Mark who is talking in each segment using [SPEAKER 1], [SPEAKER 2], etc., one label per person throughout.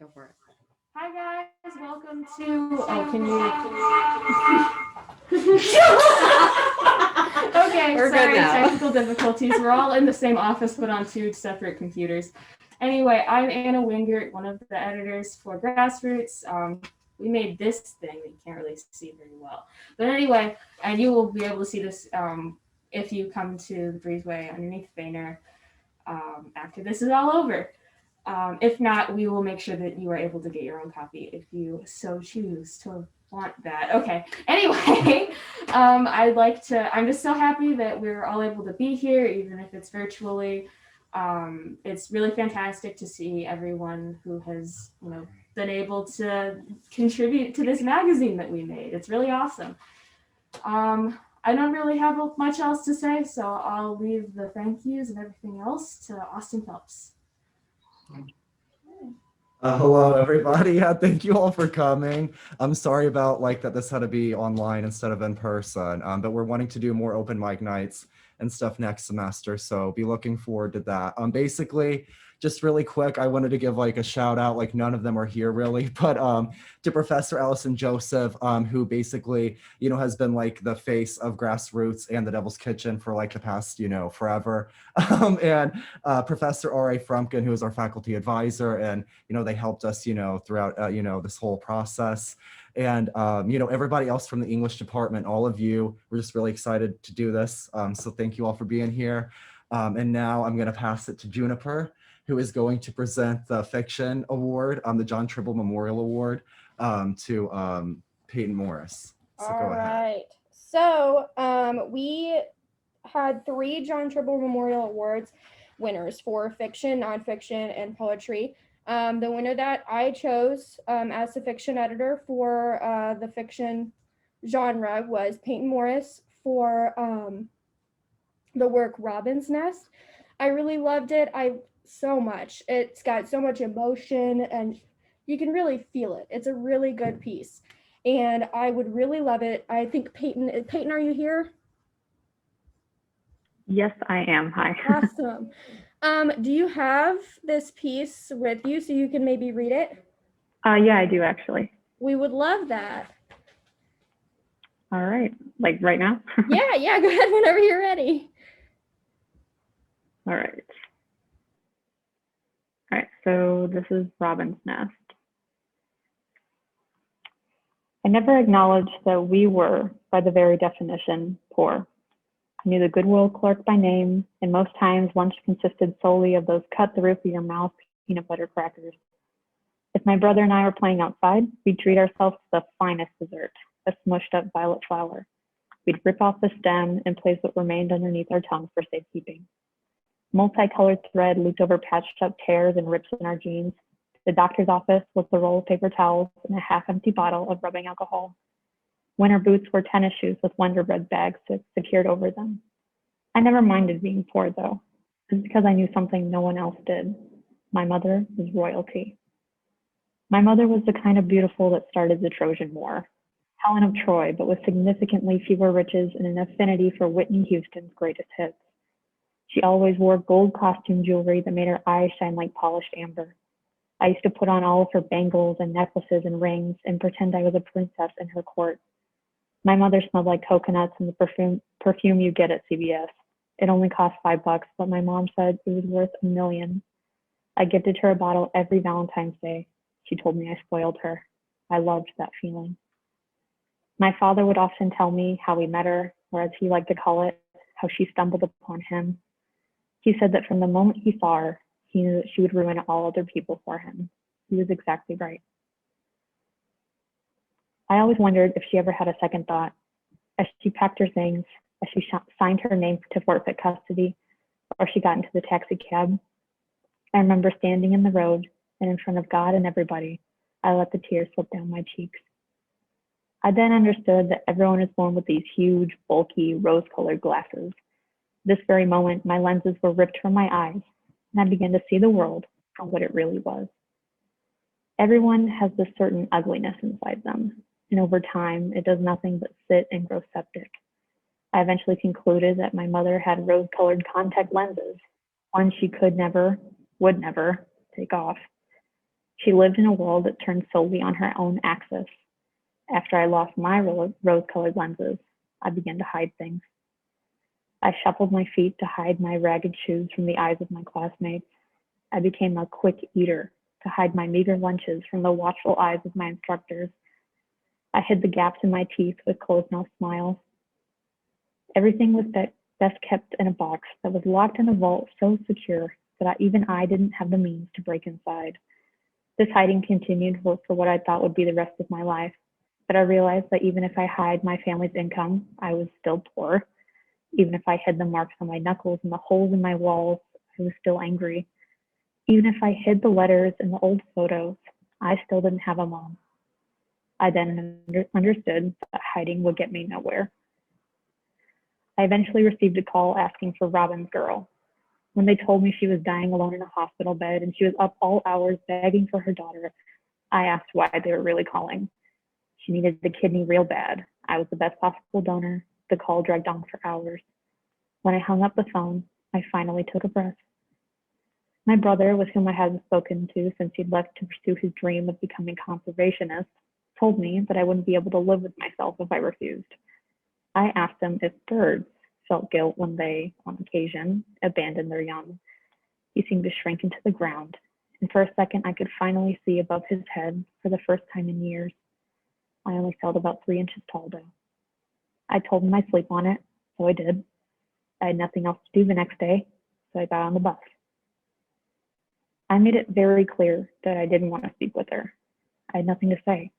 [SPEAKER 1] Go for it.
[SPEAKER 2] Hi guys, welcome to. Oh, can you? Okay,
[SPEAKER 1] We're good
[SPEAKER 2] sorry,
[SPEAKER 1] now.
[SPEAKER 2] technical difficulties. We're all in the same office, but on two separate computers. Anyway, I'm Anna Wingert, one of the editors for Grassroots. We made this thing that you can't really see very well, but anyway, and you will be able to see this if you come to the breezeway underneath Vayner after this is all over. If not, we will make sure that you are able to get your own copy if you so choose to want that. Okay. Anyway, I'd like to. I'm just so happy that we're all able to be here, even if it's virtually. It's really fantastic to see everyone who has, been able to contribute to this magazine that we made. It's really awesome. I don't really have much else to say, so I'll leave the thank yous and everything else to Austin Phelps.
[SPEAKER 3] Hello, everybody. Yeah, thank you all for coming. I'm sorry about that this had to be online instead of in person, but we're wanting to do more open mic nights and stuff next semester, so be looking forward to that. Basically, just really quick, I wanted to give a shout out. None of them are here really, but to Professor Allison Joseph, who basically has been the face of Grassroots and the Devil's Kitchen for the past forever, and Professor R.A. Frumpkin, who is our faculty advisor, and they helped us throughout this whole process. And everybody else from the English department, all of you, we're just really excited to do this. So thank you all for being here. And now I'm going to pass it to Juniper, who is going to present the fiction award, the John Tribble Memorial Award, to Peyton Morris. So go ahead.
[SPEAKER 4] All right. So we had 3 John Tribble Memorial Awards winners for fiction, nonfiction, and poetry. The winner that I chose as the fiction editor for the fiction genre was Peyton Morris for the work Robin's Nest. I really loved it. So much. It's got so much emotion and you can really feel it. It's a really good piece. And I would really love it. I think Peyton, are you here?
[SPEAKER 5] Yes, I am. Hi.
[SPEAKER 4] Awesome. Do you have this piece with you so you can maybe read it?
[SPEAKER 5] Yeah, I do actually.
[SPEAKER 4] We would love that.
[SPEAKER 5] All right. Right now?
[SPEAKER 4] Yeah, go ahead whenever you're ready.
[SPEAKER 5] All right. All right, so this is Robin's Nest. I never acknowledged that we were, by the very definition, poor. I knew the Goodwill clerk by name, and most times lunch consisted solely of those cut the roof of your mouth peanut butter crackers. If my brother and I were playing outside, we'd treat ourselves to the finest dessert, a smushed up violet flower. We'd rip off the stem and place what remained underneath our tongue for safekeeping. Multicolored thread looped over patched up tears and rips in our jeans. The doctor's office was the roll of paper towels and a half-empty bottle of rubbing alcohol. Winter boots were tennis shoes with Wonder Bread bags secured over them. I never minded being poor, though. It's because I knew something no one else did. My mother was royalty. My mother was the kind of beautiful that started the Trojan War. Helen of Troy, but with significantly fewer riches and an affinity for Whitney Houston's greatest hits. She always wore gold costume jewelry that made her eyes shine like polished amber. I used to put on all of her bangles and necklaces and rings and pretend I was a princess in her court. My mother smelled like coconuts and the perfume you get at CVS. It only cost $5, but my mom said it was worth $1 million. I gifted her a bottle every Valentine's Day. She told me I spoiled her. I loved that feeling. My father would often tell me how we met her, or as he liked to call it, how she stumbled upon him. He said that from the moment he saw her, he knew that she would ruin all other people for him. He was exactly right. I always wondered if she ever had a second thought. As she packed her things, as she signed her name to forfeit custody, or she got into the taxi cab, I remember standing in the road, and in front of God and everybody, I let the tears slip down my cheeks. I then understood that everyone is born with these huge, bulky, rose-colored glasses. This very moment, my lenses were ripped from my eyes, and I began to see the world for what it really was. Everyone has this certain ugliness inside them, and over time, it does nothing but sit and grow septic. I eventually concluded that my mother had rose-colored contact lenses, one she would never take off. She lived in a world that turned solely on her own axis. After I lost my rose-colored lenses, I began to hide things. I shuffled my feet to hide my ragged shoes from the eyes of my classmates. I became a quick eater to hide my meager lunches from the watchful eyes of my instructors. I hid the gaps in my teeth with closed-mouthed smiles. Everything was best kept in a box that was locked in a vault so secure that even I didn't have the means to break inside. This hiding continued for what I thought would be the rest of my life, but I realized that even if I hid my family's income, I was still poor. Even if I hid the marks on my knuckles and the holes in my walls, I was still angry. Even if I hid the letters and the old photos, I still didn't have a mom. I then understood that hiding would get me nowhere. I eventually received a call asking for Robin's girl. When they told me she was dying alone in a hospital bed and she was up all hours begging for her daughter, I asked why they were really calling. She needed the kidney real bad. I was the best possible donor. The call dragged on for hours. When I hung up the phone, I finally took a breath. My brother, with whom I hadn't spoken to since he'd left to pursue his dream of becoming a conservationist, told me that I wouldn't be able to live with myself if I refused. I asked him if birds felt guilt when they, on occasion, abandoned their young. He seemed to shrink into the ground, and for a second I could finally see above his head for the first time in years. I only felt about 3 inches tall, though. I told him I'd sleep on it, so I did. I had nothing else to do the next day, so I got on the bus. I made it very clear that I didn't want to speak with her. I had nothing to say.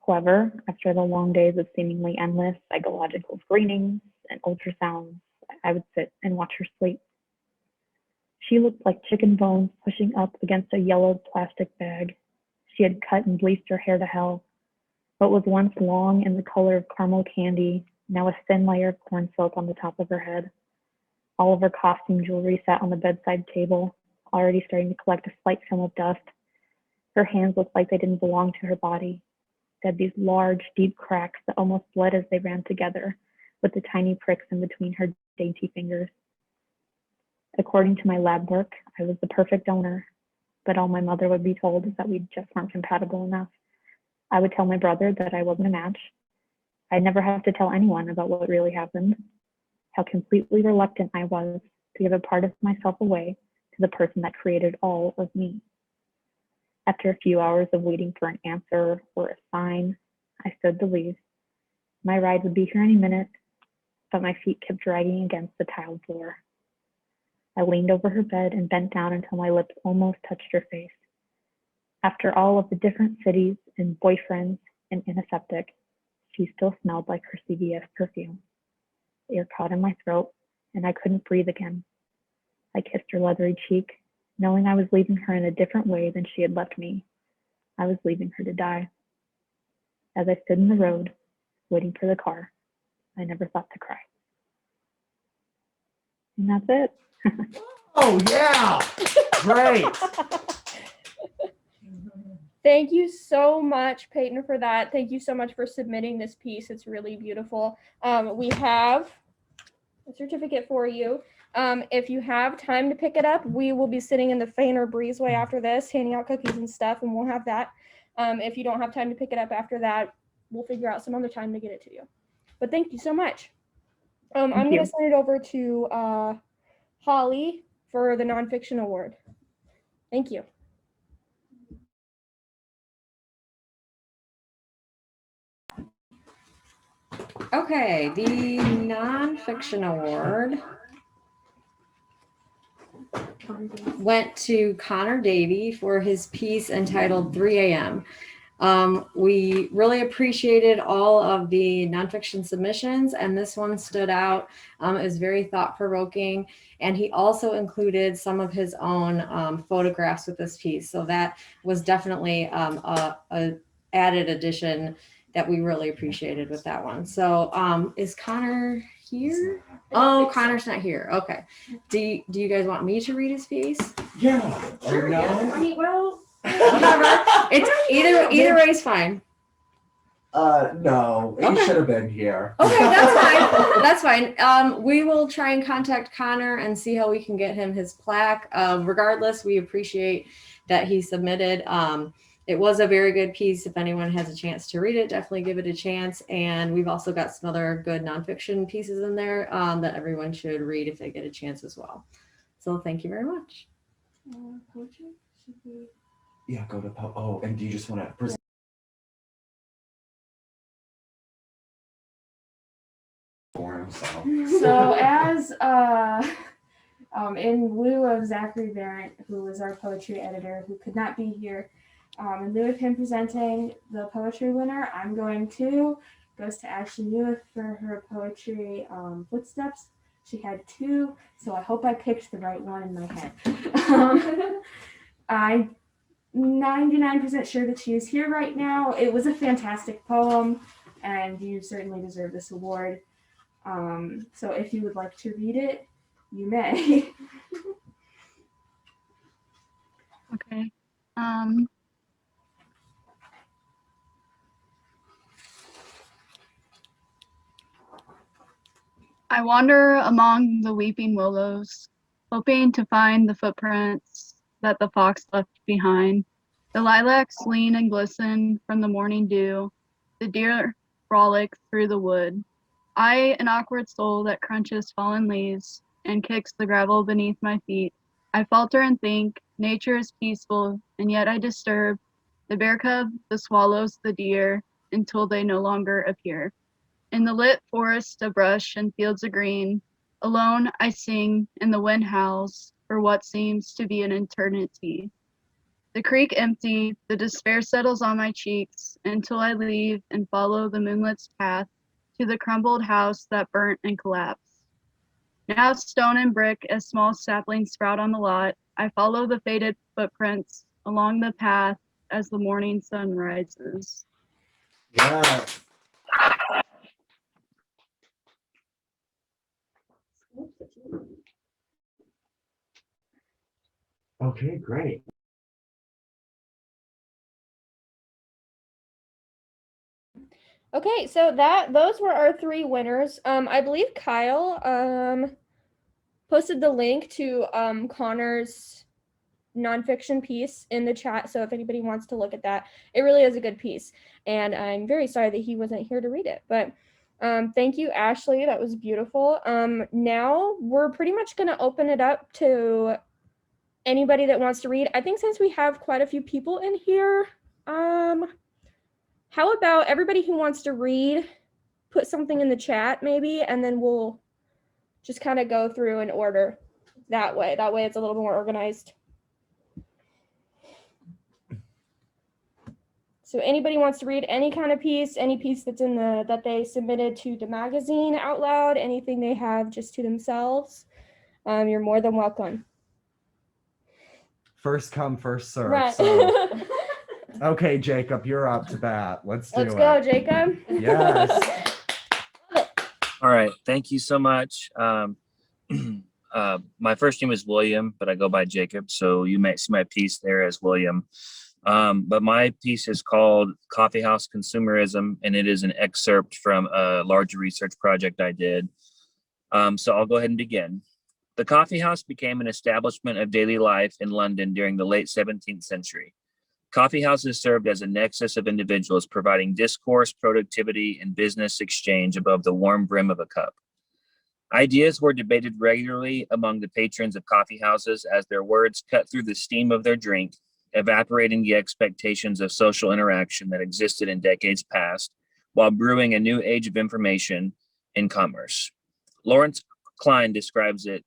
[SPEAKER 5] However, after the long days of seemingly endless psychological screenings and ultrasounds, I would sit and watch her sleep. She looked like chicken bones pushing up against a yellow plastic bag. She had cut and bleached her hair to hell. What was once long and the color of caramel candy, now a thin layer of corn silk on the top of her head. All of her costume jewelry sat on the bedside table, already starting to collect a slight film of dust. Her hands looked like they didn't belong to her body. They had these large, deep cracks that almost bled as they ran together, with the tiny pricks in between her dainty fingers. According to my lab work, I was the perfect donor, but all my mother would be told is that we just weren't compatible enough. I would tell my brother that I wasn't a match. I'd never have to tell anyone about what really happened, how completely reluctant I was to give a part of myself away to the person that created all of me. After a few hours of waiting for an answer or a sign, I stood to leave. My ride would be here any minute, but my feet kept dragging against the tiled floor. I leaned over her bed and bent down until my lips almost touched her face. After all of the different cities and boyfriends and antiseptic, she still smelled like her CVS perfume. Air caught in my throat, and I couldn't breathe again. I kissed her leathery cheek, knowing I was leaving her in a different way than she had left me. I was leaving her to die. As I stood in the road, waiting for the car, I never thought to cry. And that's it.
[SPEAKER 3] Oh, yeah. Great.
[SPEAKER 4] Thank you so much, Peyton, for that. Thank you so much for submitting this piece. It's really beautiful. We have a certificate for you. If you have time to pick it up, we will be sitting in the Fainer Breezeway after this, handing out cookies and stuff, and we'll have that. If you don't have time to pick it up after that, we'll figure out some other time to get it to you. But thank you so much. I'm going to send it over to Holly for the nonfiction award. Thank you.
[SPEAKER 1] Okay, the nonfiction award went to Connor Davey for his piece entitled 3 a.m. We really appreciated all of the nonfiction submissions, and this one stood out. It was very thought-provoking, and he also included some of his own photographs with this piece. So that was definitely a added addition that we really appreciated with that one. So is Connor here? Oh, Connor's not here. Okay. Do you guys want me to read his piece?
[SPEAKER 3] Yeah.
[SPEAKER 2] Sure, yeah. I mean, well,
[SPEAKER 1] Whatever. It's either way is fine.
[SPEAKER 3] No, he
[SPEAKER 1] Okay.
[SPEAKER 3] should have been here.
[SPEAKER 1] Okay, that's fine. That's fine. We will try and contact Connor and see how we can get him his plaque. Regardless, we appreciate that he submitted. It was a very good piece. If anyone has a chance to read it, definitely give it a chance. And we've also got some other good nonfiction pieces in there that everyone should read if they get a chance as well. So thank you very much.
[SPEAKER 2] Poetry? Should we?
[SPEAKER 3] Yeah, go to oh, and do you just want to present?
[SPEAKER 2] So as in lieu of Zachary Barrett, who was our poetry editor, who could not be here, in lieu of him presenting the poetry winner, I'm going to goes to Ashley Newitt for her poetry Footsteps. She had 2, so I hope I picked the right one in my head. I'm 99% sure that she is here right now. It was a fantastic poem, and you certainly deserve this award. So if you would like to read it, you may.
[SPEAKER 6] Okay. I wander among the weeping willows, hoping to find the footprints that the fox left behind. The lilacs lean and glisten from the morning dew. The deer frolic through the wood. I, an awkward soul that crunches fallen leaves and kicks the gravel beneath my feet. I falter and think, nature is peaceful, and yet I disturb the bear cub, the swallows, the deer, until they no longer appear. In the lit forest of brush and fields of green, alone I sing and the wind howls for what seems to be an eternity. The creek empty, the despair settles on my cheeks until I leave and follow the moonlit path to the crumbled house that burnt and collapsed. Now stone and brick as small saplings sprout on the lot, I follow the faded footprints along the path as the morning sun rises.
[SPEAKER 3] Yeah. Okay, great.
[SPEAKER 4] Okay, so those were our 3 winners. I believe Kyle posted the link to Connor's nonfiction piece in the chat. So if anybody wants to look at that, it really is a good piece. And I'm very sorry that he wasn't here to read it. But thank you, Ashley. That was beautiful. Now we're pretty much going to open it up to anybody that wants to read. I think since we have quite a few people in here, how about everybody who wants to read, put something in the chat maybe, and then we'll just kind of go through in order that way. That way it's a little more organized. So anybody wants to read any kind of piece, any piece that's in that they submitted to the magazine out loud, anything they have just to themselves, you're more than welcome.
[SPEAKER 3] First come, first serve.
[SPEAKER 4] Right.
[SPEAKER 3] So, okay, Jacob, you're up to bat. Let's
[SPEAKER 4] go, Jacob.
[SPEAKER 3] Yes.
[SPEAKER 7] All right. Thank you so much. My first name is William, but I go by Jacob. So you might see my piece there as William. But my piece is called Coffeehouse Consumerism, and it is an excerpt from a larger research project I did. So I'll go ahead and begin. The coffee house became an establishment of daily life in London during the late 17th century. Coffee houses served as a nexus of individuals providing discourse, productivity, and business exchange above the warm brim of a cup. Ideas were debated regularly among the patrons of coffee houses as their words cut through the steam of their drink, evaporating the expectations of social interaction that existed in decades past, while brewing a new age of information and commerce. Lawrence Klein describes its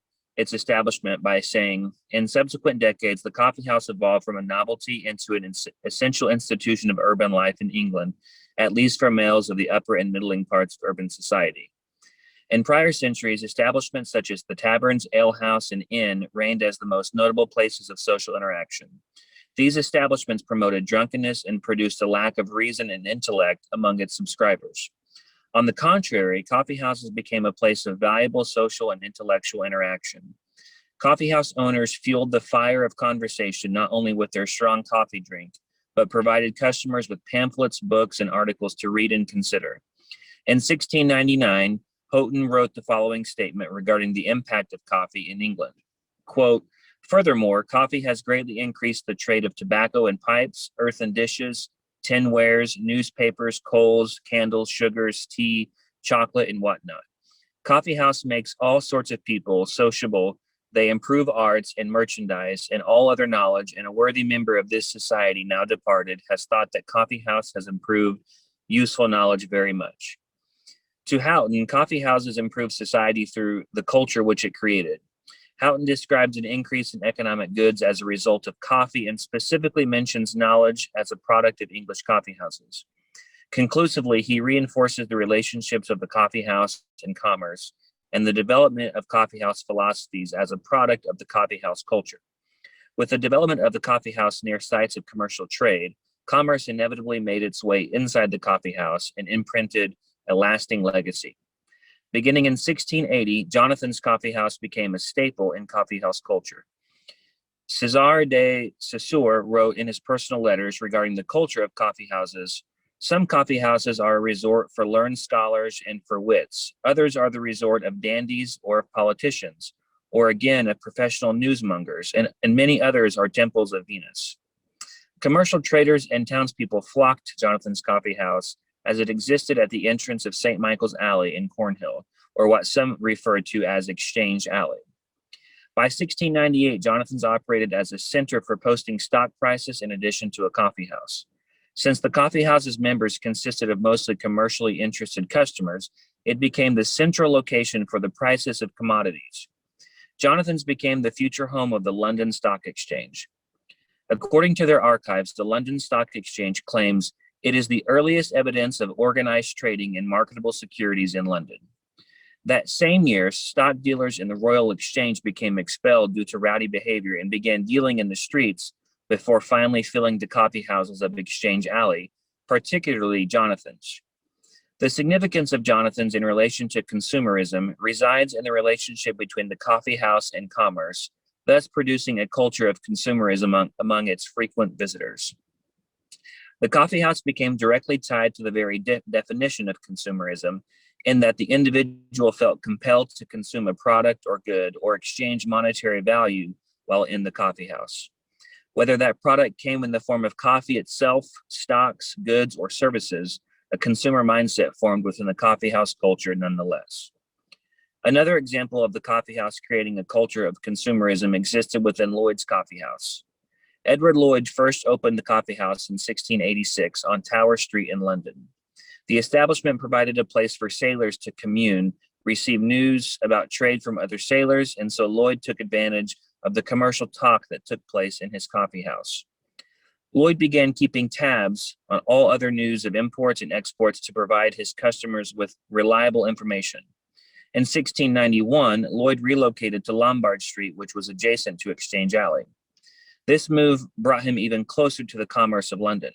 [SPEAKER 7] establishment by saying, in subsequent decades, the coffee house evolved from a novelty into an essential institution of urban life in England, at least for males of the upper and middling parts of urban society. In prior centuries, establishments such as the taverns, alehouse, and inn reigned as the most notable places of social interaction. These establishments promoted drunkenness and produced a lack of reason and intellect among its subscribers. On the contrary, coffee houses became a place of valuable social and intellectual interaction. Coffee house owners fueled the fire of conversation not only with their strong coffee drink, but provided customers with pamphlets, books, and articles to read and consider. In 1699, Houghton wrote the following statement regarding the impact of coffee in England. Quote, Furthermore, coffee has greatly increased the trade of tobacco and pipes, earthen dishes, tinwares, newspapers, coals, candles, sugars, tea, chocolate, and whatnot. Coffee house makes all sorts of people sociable. They improve arts and merchandise and all other knowledge, and a worthy member of this society, now departed, has thought that coffee house has improved useful knowledge very much. To Houghton, coffee houses improve society through the culture which it created. Houghton describes an increase in economic goods as a result of coffee and specifically mentions knowledge as a product of English coffee houses. Conclusively, he reinforces the relationships of the coffee house and commerce and the development of coffee house philosophies as a product of the coffee house culture. With the development of the coffee house near sites of commercial trade, commerce inevitably made its way inside the coffee house and imprinted a lasting legacy. Beginning in 1680, Jonathan's Coffee House became a staple in coffee house culture. César de Saussure wrote in his personal letters regarding the culture of coffee houses, "Some coffee houses are a resort for learned scholars and for wits. Others are the resort of dandies or of politicians, or again of professional newsmongers, and many others are temples of Venus." Commercial traders and townspeople flocked to Jonathan's Coffee House as it existed at the entrance of St. Michael's Alley in Cornhill, or what some referred to as Exchange Alley. By 1698, Jonathan's operated as a center for posting stock prices in addition to a coffee house. Since the coffee house's members consisted of mostly commercially interested customers, it became the central location for the prices of commodities. Jonathan's became the future home of the London Stock Exchange. According to their archives, the London Stock Exchange claims it is the earliest evidence of organized trading in marketable securities in London. That same year, stock dealers in the Royal Exchange became expelled due to rowdy behavior and began dealing in the streets before finally filling the coffee houses of Exchange Alley, particularly Jonathan's. The significance of Jonathan's in relation to consumerism resides in the relationship between the coffee house and commerce, thus producing a culture of consumerism among its frequent visitors. The coffee house became directly tied to the very definition of consumerism, in that the individual felt compelled to consume a product or good or exchange monetary value while in the coffee house. Whether that product came in the form of coffee itself, stocks, goods, or services, a consumer mindset formed within the coffee house culture nonetheless. Another example of the coffee house creating a culture of consumerism existed within Lloyd's Coffee House. Edward Lloyd first opened the coffee house in 1686 on Tower Street in London. The establishment provided a place for sailors to commune, receive news about trade from other sailors, and so Lloyd took advantage of the commercial talk that took place in his coffee house. Lloyd began keeping tabs on all other news of imports and exports to provide his customers with reliable information. In 1691, Lloyd relocated to Lombard Street, which was adjacent to Exchange Alley. This move brought him even closer to the commerce of London.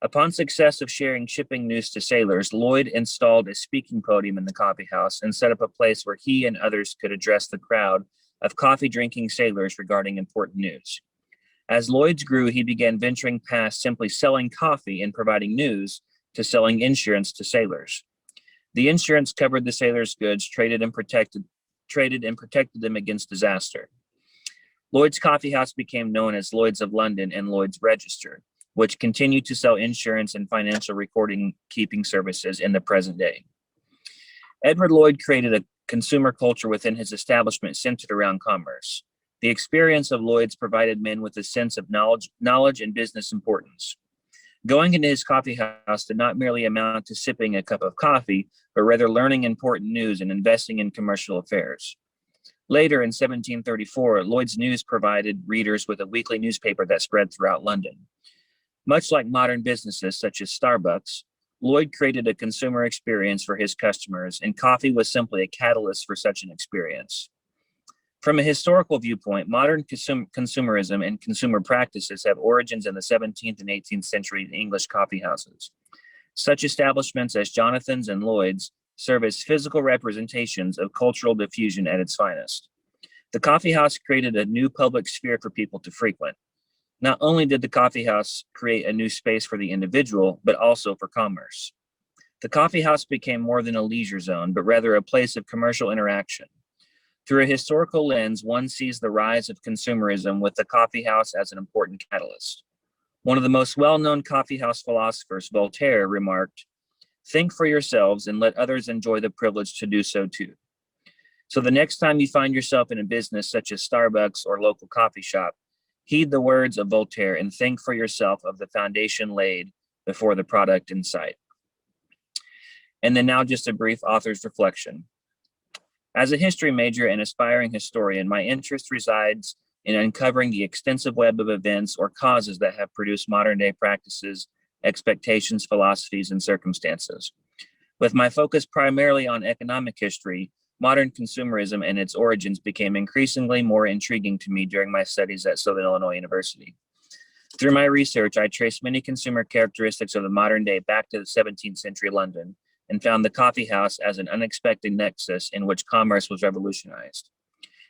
[SPEAKER 7] Upon success of sharing shipping news to sailors, Lloyd installed a speaking podium in the coffee house and set up a place where he and others could address the crowd of coffee-drinking sailors regarding important news. As Lloyd's grew, he began venturing past simply selling coffee and providing news to selling insurance to sailors. The insurance covered the sailors' goods, traded and protected them against disaster. Lloyd's Coffee House became known as Lloyd's of London and Lloyd's Register, which continued to sell insurance and financial recording keeping services in the present day. Edward Lloyd created a consumer culture within his establishment centered around commerce. The experience of Lloyd's provided men with a sense of knowledge and business importance. Going into his coffee house did not merely amount to sipping a cup of coffee, but rather learning important news and investing in commercial affairs. Later in 1734, Lloyd's News provided readers with a weekly newspaper that spread throughout London. Much like modern businesses such as Starbucks, Lloyd created a consumer experience for his customers, and coffee was simply a catalyst for such an experience. From a historical viewpoint, modern consumerism and consumer practices have origins in the 17th and 18th century English coffee houses. Such establishments as Jonathan's and Lloyd's serve as physical representations of cultural diffusion at its finest. The coffee house created a new public sphere for people to frequent. Not only did the coffee house create a new space for the individual, but also for commerce. The coffee house became more than a leisure zone, but rather a place of commercial interaction. Through a historical lens, one sees the rise of consumerism with the coffee house as an important catalyst. One of the most well-known coffee house philosophers, Voltaire, remarked, "Think for yourselves and let others enjoy the privilege to do so too." So the next time you find yourself in a business such as Starbucks or local coffee shop, heed the words of Voltaire and think for yourself of the foundation laid before the product in sight. And then now just a brief author's reflection. As a history major and aspiring historian, my interest resides in uncovering the extensive web of events or causes that have produced modern day practices, expectations, philosophies, and circumstances. With my focus primarily on economic history, modern consumerism and its origins became increasingly more intriguing to me during my studies at Southern Illinois University. Through my research, I traced many consumer characteristics of the modern day back to the 17th century London and found the coffee house as an unexpected nexus in which commerce was revolutionized.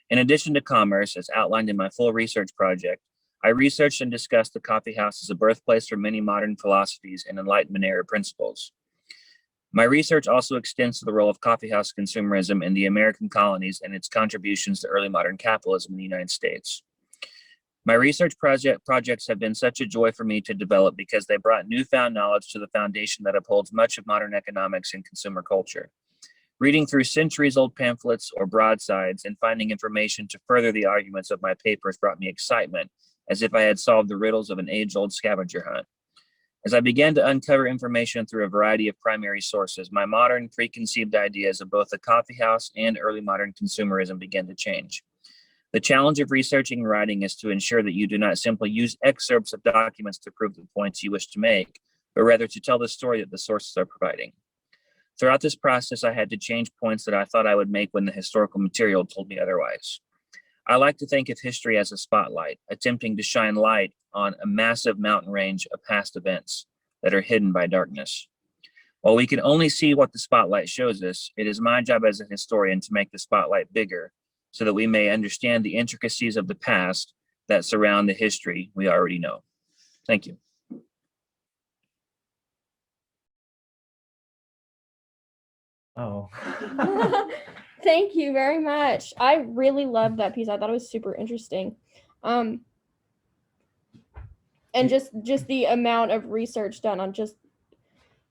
[SPEAKER 7] In addition to commerce, as outlined in my full research project, I researched and discussed the coffee house as a birthplace for many modern philosophies and Enlightenment era principles. My research also extends to the role of coffeehouse consumerism in the American colonies and its contributions to early modern capitalism in the United States. My research projects have been such a joy for me to develop because they brought newfound knowledge to the foundation that upholds much of modern economics and consumer culture. Reading through centuries-old pamphlets or broadsides and finding information to further the arguments of my papers brought me excitement, as if I had solved the riddles of an age-old scavenger hunt. As I began to uncover information through a variety of primary sources, my modern preconceived ideas of both the coffeehouse and early modern consumerism began to change. The challenge of researching and writing is to ensure that you do not simply use excerpts of documents to prove the points you wish to make, but rather to tell the story that the sources are providing. Throughout this process, I had to change points that I thought I would make when the historical material told me otherwise. I like to think of history as a spotlight, attempting to shine light on a massive mountain range of past events that are hidden by darkness. While we can only see what the spotlight shows us, it is my job as a historian to make the spotlight bigger so that we may understand the intricacies of the past that surround the history we already know. Thank you.
[SPEAKER 3] Oh.
[SPEAKER 4] Thank you very much. I really loved that piece. I thought it was super interesting. And just the amount of research done on just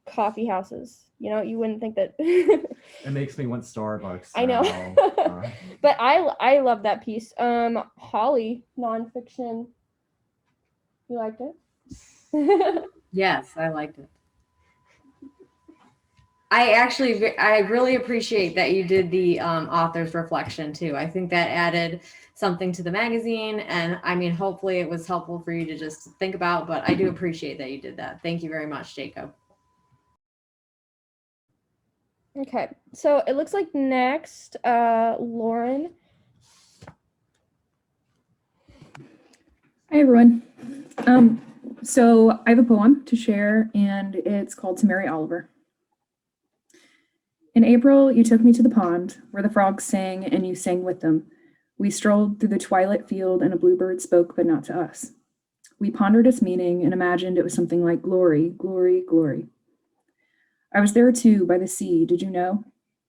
[SPEAKER 4] coffee houses. You know, you wouldn't think that.
[SPEAKER 3] It makes me want Starbucks.
[SPEAKER 4] I know. But I love that piece. Holly, nonfiction. You liked it?
[SPEAKER 1] Yes, I liked it. I really appreciate that you did the author's reflection too. I think that added something to the magazine, and I mean, hopefully it was helpful for you to just think about, but I do appreciate that you did that. Thank you very much, Jacob.
[SPEAKER 4] Okay, so it looks like next, Lauren.
[SPEAKER 8] Hi, everyone. So I have a poem to share, and it's called To Mary Oliver. In April, you took me to the pond where the frogs sang and you sang with them. We strolled through the twilight field and a bluebird spoke, but not to us. We pondered its meaning and imagined it was something like glory, glory, glory. I was there too by the sea, did you know?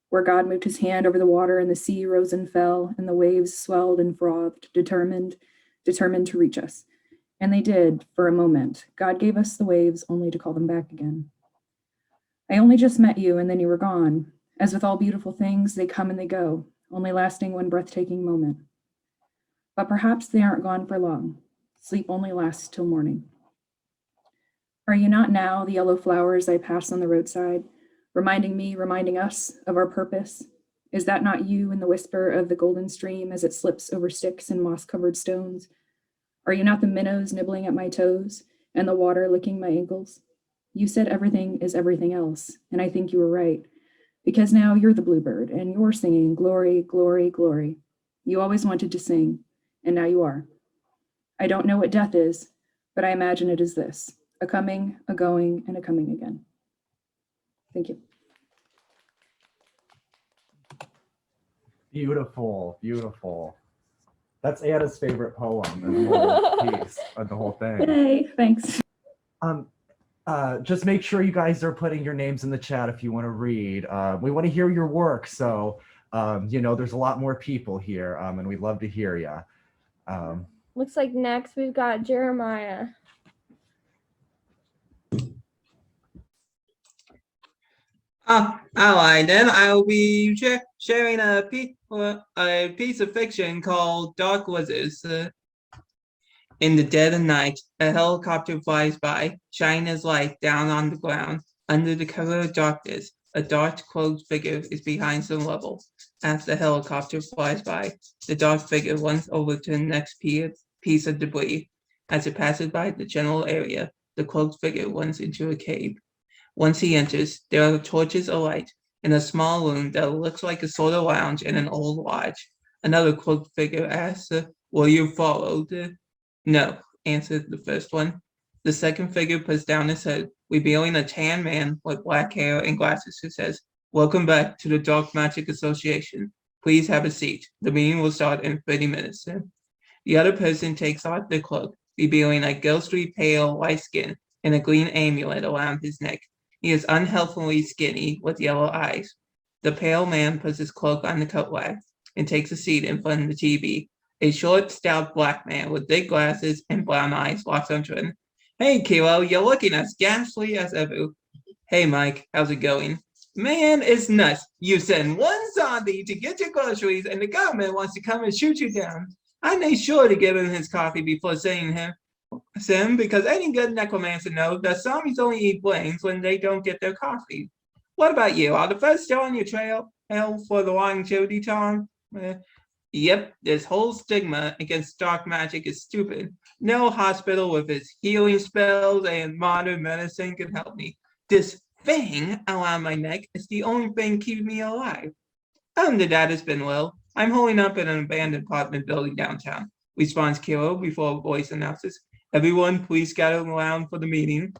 [SPEAKER 8] Where God moved his hand over the water and the sea rose and fell and the waves swelled and frothed, determined to reach us. And they did for a moment. God gave us the waves only to call them back again. I only just met you and then you were gone. As with all beautiful things, they come and they go, only lasting one breathtaking moment. But perhaps they aren't gone for long. Sleep only lasts till morning. Are you not now the yellow flowers I pass on the roadside, reminding us of our purpose? Is that not you in the whisper of the golden stream as it slips over sticks and moss-covered stones? Are you not the minnows nibbling at my toes and the water licking my ankles? You said everything is everything else, and I think you were right, because now you're the bluebird and you're singing glory, glory, glory. You always wanted to sing, and now you are. I don't know what death is, but I imagine it is this, a coming, a going, and a coming again. Thank you.
[SPEAKER 3] Beautiful, beautiful. That's Anna's favorite poem in the whole piece, of the whole thing.
[SPEAKER 8] Yay, thanks.
[SPEAKER 3] Just make sure you guys are putting your names in the chat if you want to read. We want to hear your work, so There's a lot more people here, and we'd love to hear you.
[SPEAKER 4] Looks like next we've got Jeremiah.
[SPEAKER 9] All right, then I'll be sharing a piece of fiction called Dark Wizards. In the dead of night, a helicopter flies by, shining its light down on the ground. Under the cover of darkness, a dark cloaked figure is behind some level. As the helicopter flies by, the dark figure runs over to the next piece of debris. As it passes by the general area, the cloaked figure runs into a cave. Once he enters, there are torches alight in a small room that looks like a sort of lounge in an old lodge. Another cloaked figure asks, "Will you follow?" No, answered the first one. The second figure puts down his head, revealing a tan man with black hair and glasses who says, "Welcome back to the Dark Magic Association. Please have a seat. The meeting will start in 30 minutes." The other person takes off the cloak, revealing a ghostly pale white skin and a green amulet around his neck. He is unhealthily skinny with yellow eyes. The pale man puts his cloak on the coat rack and takes a seat in front of the TV. A short, stout black man with big glasses and brown eyes walks onto him. "Hey, Kilo, you're looking as ghastly as ever." "Hey, Mike, how's it going?" "Man, it's nuts. You send one zombie to get your groceries and the government wants to come and shoot you down. I made sure to give him his coffee before sending him because any good necromancer knows that zombies only eat brains when they don't get their coffee. What about you? Are the first still on your trail for the longevity, Tom?" Yep, this whole stigma against dark magic is stupid. No hospital with its healing spells and modern medicine can help me. This thing around my neck is the only thing keeping me alive. The dad has been well. I'm holding up in an abandoned apartment building downtown, responds Kiro before a voice announces, "Everyone, please gather around for the meeting."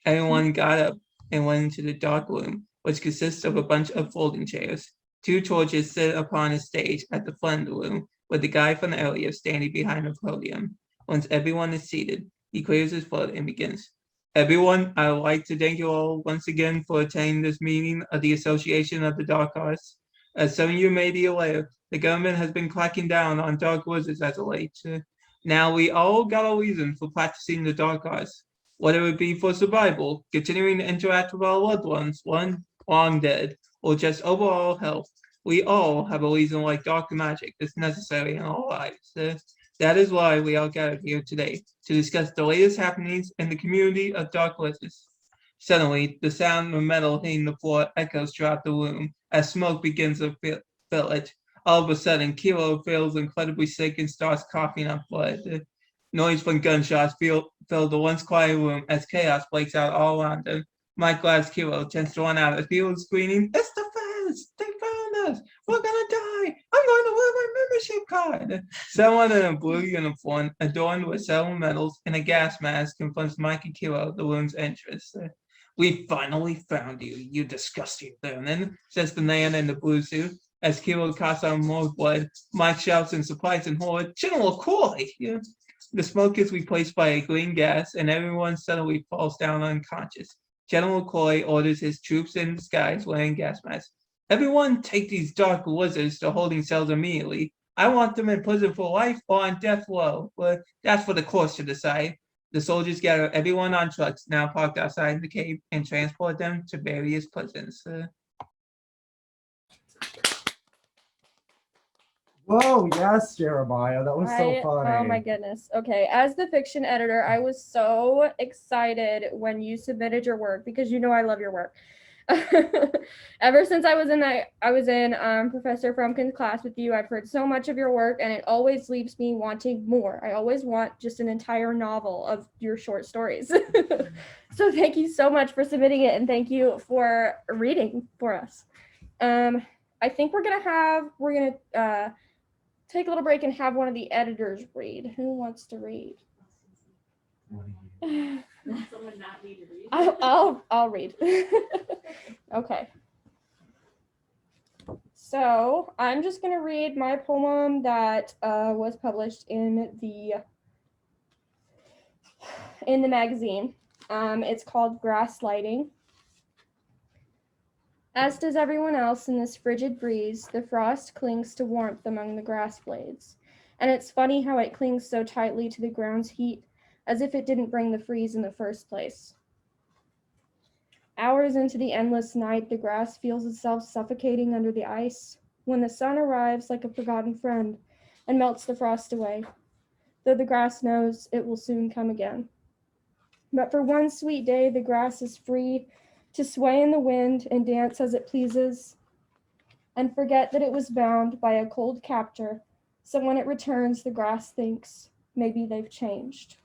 [SPEAKER 9] Everyone got up and went into the dark room, which consists of a bunch of folding chairs. Two torches sit upon a stage at the front of the room, with the guy from the area standing behind the podium. Once everyone is seated, he clears his throat and begins. "Everyone, I would like to thank you all once again for attending this meeting of the Association of the Dark Arts. As some of you may be aware, the government has been cracking down on dark wizards as of late. Now we all got a reason for practicing the dark arts, whether it be for survival, continuing to interact with our loved ones, one long dead, or just overall health. We all have a reason why dark magic is necessary in our lives. That is why we are gathered here today, to discuss the latest happenings in the community of dark wizards." Suddenly, the sound of metal hitting the floor echoes throughout the room as smoke begins to fill it. All of a sudden, Kilo feels incredibly sick and starts coughing up blood. Noise from gunshots fill the once quiet room as chaos breaks out all around them. Mike grabs Kilo, tends to run out as people screaming, "It's the feds! They found us! We're gonna die! I'm going to lose my membership card!" Someone in a blue uniform, adorned with several medals and a gas mask, confronts Mike and Kilo at the room's entrance. "We finally found you, you disgusting vermin," says the man in the blue suit. As Kilo coughs on more blood, Mike shouts in surprise and horror, "General Coy!" The smoke is replaced by a green gas, and everyone suddenly falls down unconscious. General Coy orders his troops in disguise wearing gas masks. "Everyone take these dark wizards to holding cells immediately. I want them in prison for life or on death row, but that's for the courts to decide." The soldiers gather everyone on trucks now parked outside the cave and transport them to various prisons.
[SPEAKER 3] Whoa, yes, Jeremiah, that was so funny.
[SPEAKER 4] Oh my goodness. Okay, as the fiction editor, I was so excited when you submitted your work because you know I love your work. Ever since I was in Professor Frumkin's class with you, I've heard so much of your work and it always leaves me wanting more. I always want just an entire novel of your short stories. So thank you so much for submitting it and thank you for reading for us. I think we're gonna take a little break and have one of the editors read. Who wants to read?
[SPEAKER 2] Someone not need to read.
[SPEAKER 4] I'll read. Okay. So I'm just gonna read my poem that was published in the magazine. It's called Grass Lighting. As does everyone else in this frigid breeze, the frost clings to warmth among the grass blades. And it's funny how it clings so tightly to the ground's heat, as if it didn't bring the freeze in the first place. Hours into the endless night, the grass feels itself suffocating under the ice, when the sun arrives like a forgotten friend and melts the frost away, though the grass knows it will soon come again. But for one sweet day, the grass is free to sway in the wind and dance as it pleases, and forget that it was bound by a cold captor, so when it returns, the grass thinks, maybe they've changed.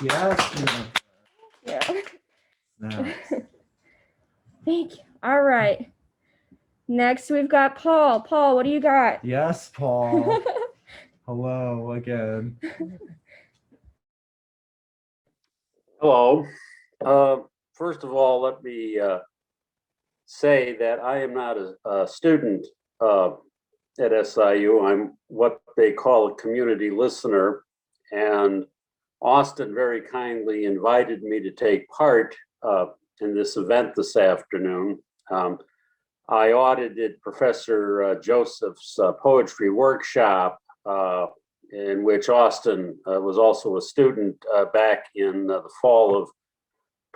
[SPEAKER 3] Yes.
[SPEAKER 4] Yeah.
[SPEAKER 3] Nice.
[SPEAKER 4] Thank you. All right. Next, we've got Paul. Paul, what do you got?
[SPEAKER 3] Yes, Paul. Hello again.
[SPEAKER 10] Hello. First of all, let me say that I am not a student at SIU. I'm what they call a community listener. And Austin very kindly invited me to take part in this event this afternoon. I audited Professor Joseph's poetry workshop, in which Austin was also a student back in the fall of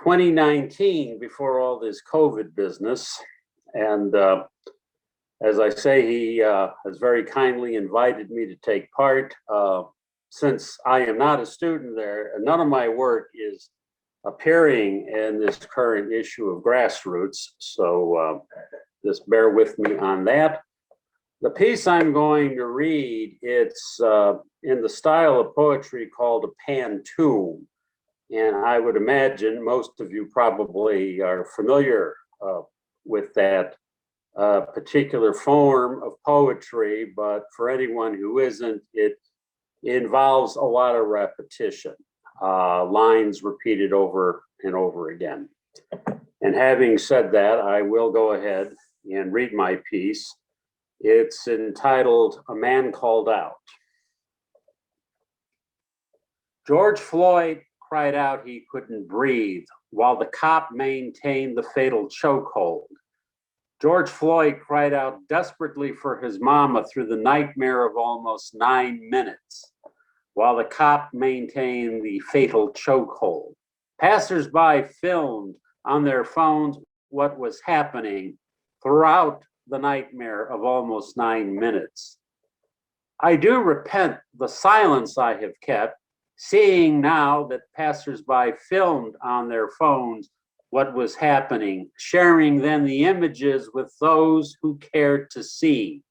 [SPEAKER 10] 2019, before all this COVID business. And as I say, he has very kindly invited me to take part. Since I am not a student there, none of my work is appearing in this current issue of Grassroots. So just bear with me on that. The piece I'm going to read, it's in the style of poetry called a pantoum. And I would imagine most of you probably are familiar with that particular form of poetry, but for anyone who isn't, it involves a lot of repetition, lines repeated over and over again. And having said that, I will go ahead and read my piece. It's entitled A Man Called Out. George Floyd cried out he couldn't breathe while the cop maintained the fatal chokehold. George Floyd cried out desperately for his mama through the nightmare of almost 9 minutes while the cop maintained the fatal chokehold. Passers-by filmed on their phones what was happening throughout the nightmare of almost 9 minutes. I do repent the silence I have kept, seeing now that passers-by filmed on their phones what was happening, sharing then the images with those who cared to see.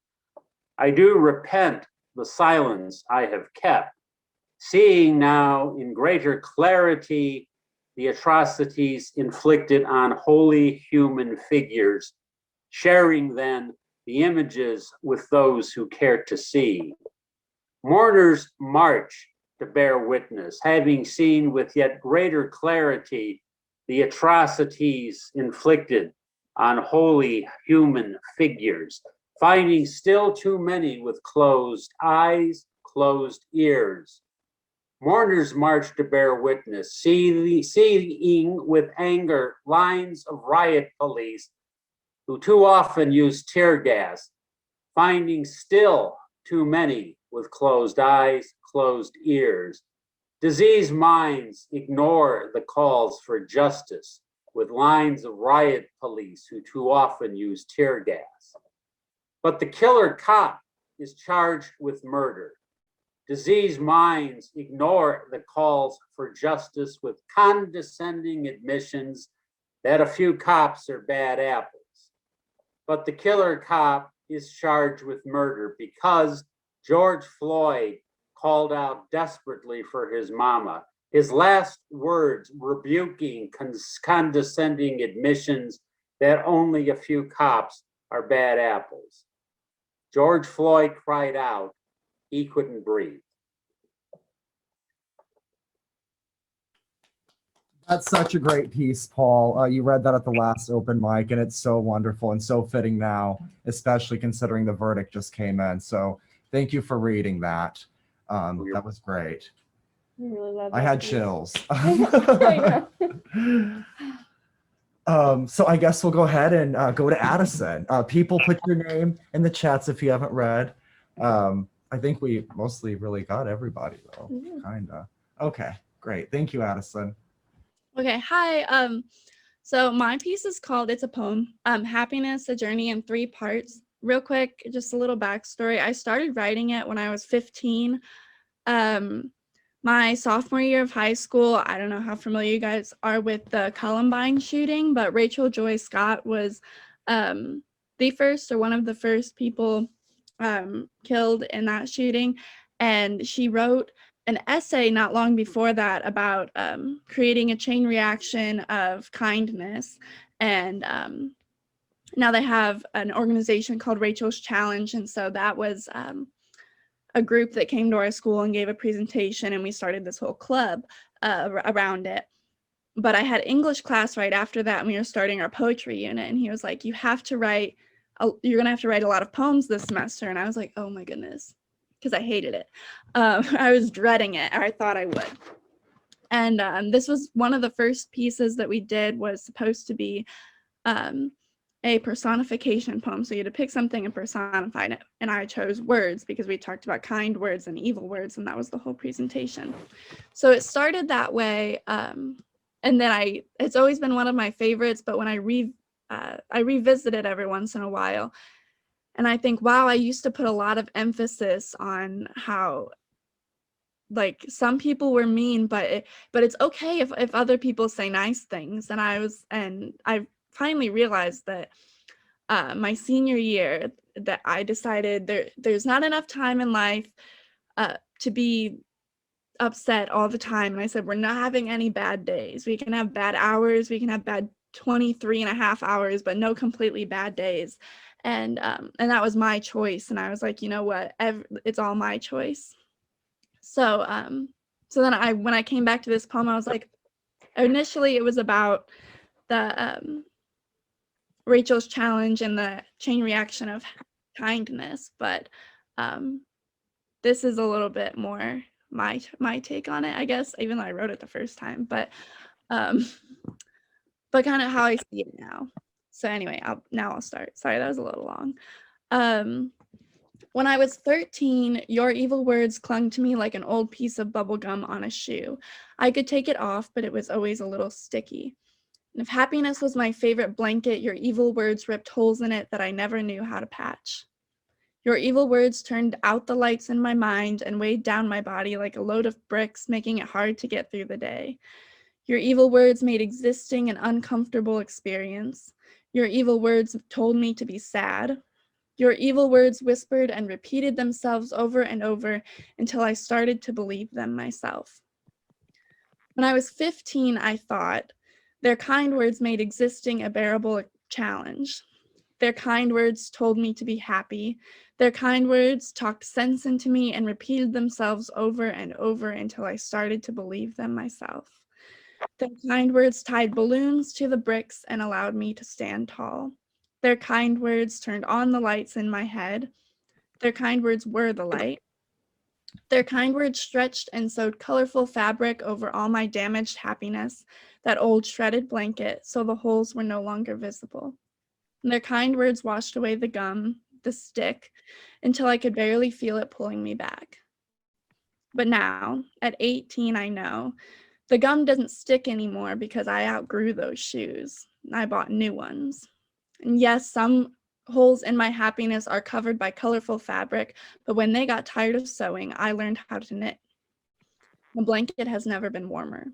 [SPEAKER 10] I do repent the silence I have kept, seeing now in greater clarity the atrocities inflicted on holy human figures, sharing then the images with those who care to see. Mourners march to bear witness, having seen with yet greater clarity the atrocities inflicted on holy human figures, finding still too many with closed eyes, closed ears. Mourners march to bear witness, seeing with anger lines of riot police who too often use tear gas, finding still too many with closed eyes, closed ears. Diseased minds ignore the calls for justice with lines of riot police who too often use tear gas. But the killer cop is charged with murder. Diseased minds ignore the calls for justice with condescending admissions that a few cops are bad apples. But the killer cop is charged with murder because George Floyd called out desperately for his mama. His last words rebuking condescending admissions that only a few cops are bad apples. George Floyd cried out he couldn't breathe.
[SPEAKER 3] That's such a great piece, Paul. You read that at the last open mic, and it's so wonderful and so fitting now, especially considering the verdict just came in. So thank you for reading that. That was great.
[SPEAKER 4] I really love
[SPEAKER 3] I had
[SPEAKER 4] piece.
[SPEAKER 3] chills.
[SPEAKER 4] I know.
[SPEAKER 3] So I guess we'll go ahead and go to Addison. People, put your name in the chats if you haven't read. I think we mostly really got everybody though, kinda. Okay, great. Thank you, Addison.
[SPEAKER 11] Okay, hi. So my piece is called, it's a poem, Happiness, a Journey in 3 Parts. Real quick, just a little backstory. I started writing it when I was 15. My sophomore year of high school, I don't know how familiar you guys are with the Columbine shooting, but Rachel Joy Scott was the first or one of the first people killed in that shooting. And she wrote an essay not long before that about creating a chain reaction of kindness. And now they have an organization called Rachel's Challenge. And so that was a group that came to our school and gave a presentation, and we started this whole club around it. But I had English class right after that, and we were starting our poetry unit, and he was like, you're gonna have to write a lot of poems this semester. And I was like, oh my goodness, because I hated it. I was dreading it, or I thought I would. And this was one of the first pieces that we did, was supposed to be a personification poem. So you had to pick something and personify it. And I chose words because we talked about kind words and evil words, and that was the whole presentation. So it started that way. And then it's always been one of my favorites, but when I revisit it every once in a while, and I think, wow, I used to put a lot of emphasis on how, like, some people were mean, but it's okay if other people say nice things. And I finally realized that my senior year, that I decided there's not enough time in life to be upset all the time. And I said, we're not having any bad days. We can have bad hours, we can have bad 23.5 hours, but no completely bad days. And that was my choice. And I was like, you know what, it's all my choice. So then when I came back to this poem, I was like, initially it was about the Rachel's challenge and the chain reaction of kindness, but this is a little bit more my take on it, I guess, even though I wrote it the first time, but kind of how I see it now. So anyway, I'll start. Sorry, that was a little long. When I was 13, your evil words clung to me like an old piece of bubble gum on a shoe. I could take it off, but it was always a little sticky. And if happiness was my favorite blanket, your evil words ripped holes in it that I never knew how to patch. Your evil words turned out the lights in my mind and weighed down my body like a load of bricks, making it hard to get through the day. Your evil words made existing an uncomfortable experience. Your evil words told me to be sad. Your evil words whispered and repeated themselves over and over until I started to believe them myself. When I was 15, I thought, their kind words made existing a bearable challenge. Their kind words told me to be happy. Their kind words talked sense into me and repeated themselves over and over until I started to believe them myself. Their kind words tied balloons to the bricks and allowed me to stand tall. Their kind words turned on the lights in my head. Their kind words were the light. Their kind words stretched and sewed colorful fabric over all my damaged happiness, that old shredded blanket, so the holes were no longer visible. And their kind words washed away the gum, the stick, until I could barely feel it pulling me back. But now, at 18, I know the gum doesn't stick anymore because I outgrew those shoes. I bought new ones. And yes, some holes in my happiness are covered by colorful fabric, but when they got tired of sewing, I learned how to knit. The blanket has never been warmer.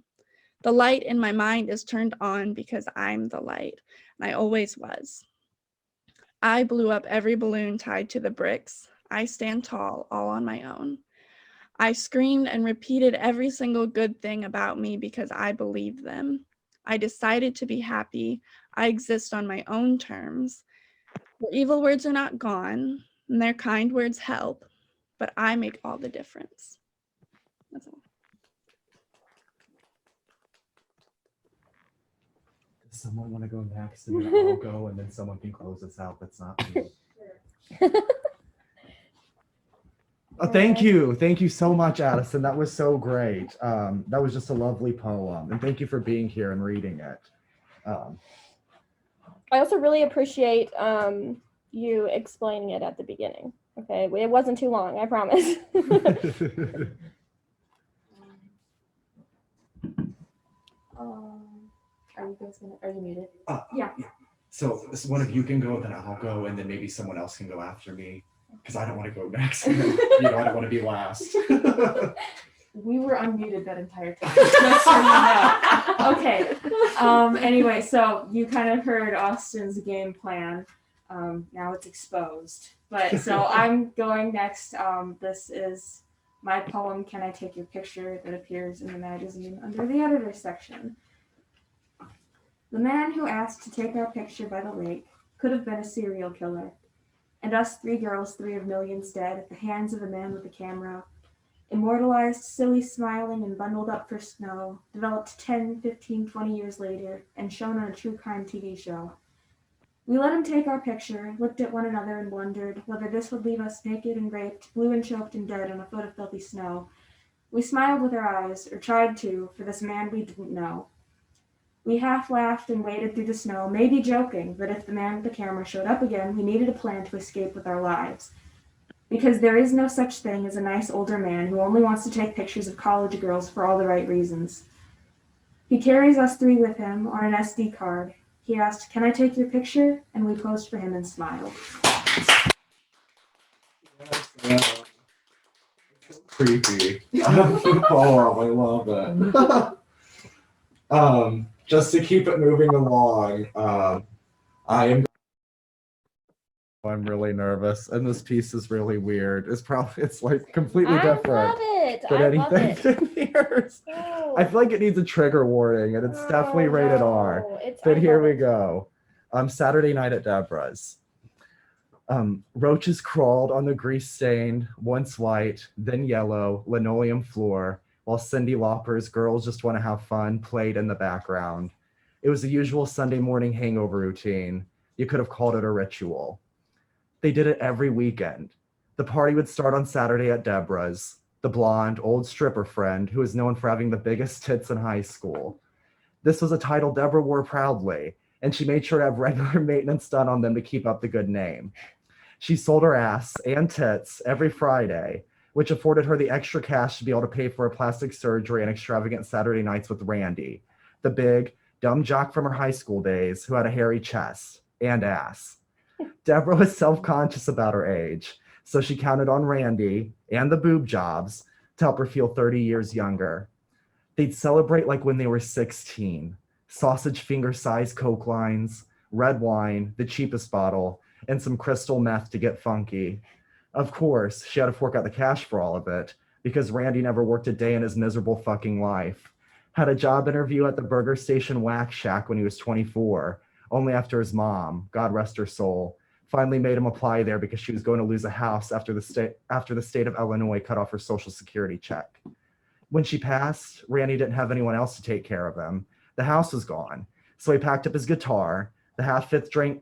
[SPEAKER 11] The light in my mind is turned on because I'm the light, and I always was. I blew up every balloon tied to the bricks. I stand tall, all on my own. I screamed and repeated every single good thing about me because I believed them. I decided to be happy. I exist on my own terms. Their evil words are not gone, and their kind words help, but I make all the difference. That's all.
[SPEAKER 3] Does someone want to go next, and then I'll go, and then someone can close us out? That's not me. Oh, thank you so much, Addison. That was so great. That was just a lovely poem, and thank you for being here and reading it.
[SPEAKER 4] I also really appreciate you explaining it at the beginning. Okay, it wasn't too long, I promise.
[SPEAKER 2] Are you muted?
[SPEAKER 3] Yeah. So one of you can go, then I'll go, and then maybe someone else can go after me, because I don't want to go next. And then, I don't want to be last.
[SPEAKER 2] We were unmuted that entire time. Just so you know. Okay. Anyway, so you kind of heard Austin's game plan. Now it's exposed. But so I'm going next. This is my poem, Can I Take Your Picture, that appears in the magazine under the editor section. The man who asked to take our picture by the lake could have been a serial killer. And us three girls, three of millions dead at the hands of a man with a camera, immortalized, silly, smiling, and bundled up for snow, developed 10, 15, 20 years later, and shown on a true crime TV show. We let him take our picture, looked at one another and wondered whether this would leave us naked and raped, blue and choked and dead on a foot of filthy snow. We smiled with our eyes, or tried to, for this man we didn't know. We half laughed and waded through the snow, maybe joking that if the man with the camera showed up again, we needed a plan to escape with our lives. Because there is no such thing as a nice older man who only wants to take pictures of college girls for all the right reasons. He carries us three with him on an SD card. He asked, "Can I take your picture?" And we posed for him and smiled.
[SPEAKER 3] Creepy. Oh, I love it. Just to keep it moving along, I'm really nervous, and this piece is really weird. It's like completely different.
[SPEAKER 4] I love it.
[SPEAKER 3] Than
[SPEAKER 4] I love
[SPEAKER 3] anything
[SPEAKER 4] it.
[SPEAKER 3] in yours.
[SPEAKER 4] No.
[SPEAKER 3] I feel like it needs a trigger warning, and it's definitely rated R.
[SPEAKER 4] I
[SPEAKER 3] But here
[SPEAKER 4] love
[SPEAKER 3] we
[SPEAKER 4] it.
[SPEAKER 3] go. Saturday night at Deborah's. Roaches crawled on the grease-stained, once white, then yellow, linoleum floor, while Cyndi Lauper's Girls Just Want to Have Fun played in the background. It was the usual Sunday morning hangover routine. You could have called it a ritual. They did it every weekend. The party would start on Saturday at Deborah's, the blonde, old stripper friend who was known for having the biggest tits in high school. This was a title Deborah wore proudly, and she made sure to have regular maintenance done on them to keep up the good name. She sold her ass and tits every Friday, which afforded her the extra cash to be able to pay for a plastic surgery and extravagant Saturday nights with Randy, the big, dumb jock from her high school days who had a hairy chest and ass. Deborah was self-conscious about her age, so she counted on Randy and the boob jobs to help her feel 30 years younger. They'd celebrate like when they were 16. Sausage finger-sized Coke lines, red wine, the cheapest bottle, and some crystal meth to get funky. Of course, she had to fork out the cash for all of it, because Randy never worked a day in his miserable fucking life. Had a job interview at the Burger Station Wax Shack when he was 24, only after his mom, God rest her soul, finally made him apply there because she was going to lose a house after the state of Illinois cut off her Social Security check. When she passed, Randy didn't have anyone else to take care of him. The house was gone, so he packed up his guitar, the half-drank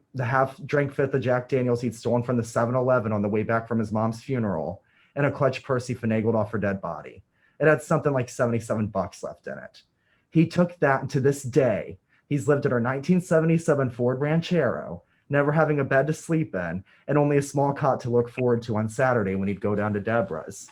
[SPEAKER 3] fifth of Jack Daniels he'd stolen from the 7-Eleven on the way back from his mom's funeral, and a clutch purse he finagled off her dead body. It had something like $77 left in it. He took that, and to this day, he's lived in her 1977 Ford Ranchero, never having a bed to sleep in, and only a small cot to look forward to on Saturday when he'd go down to Deborah's.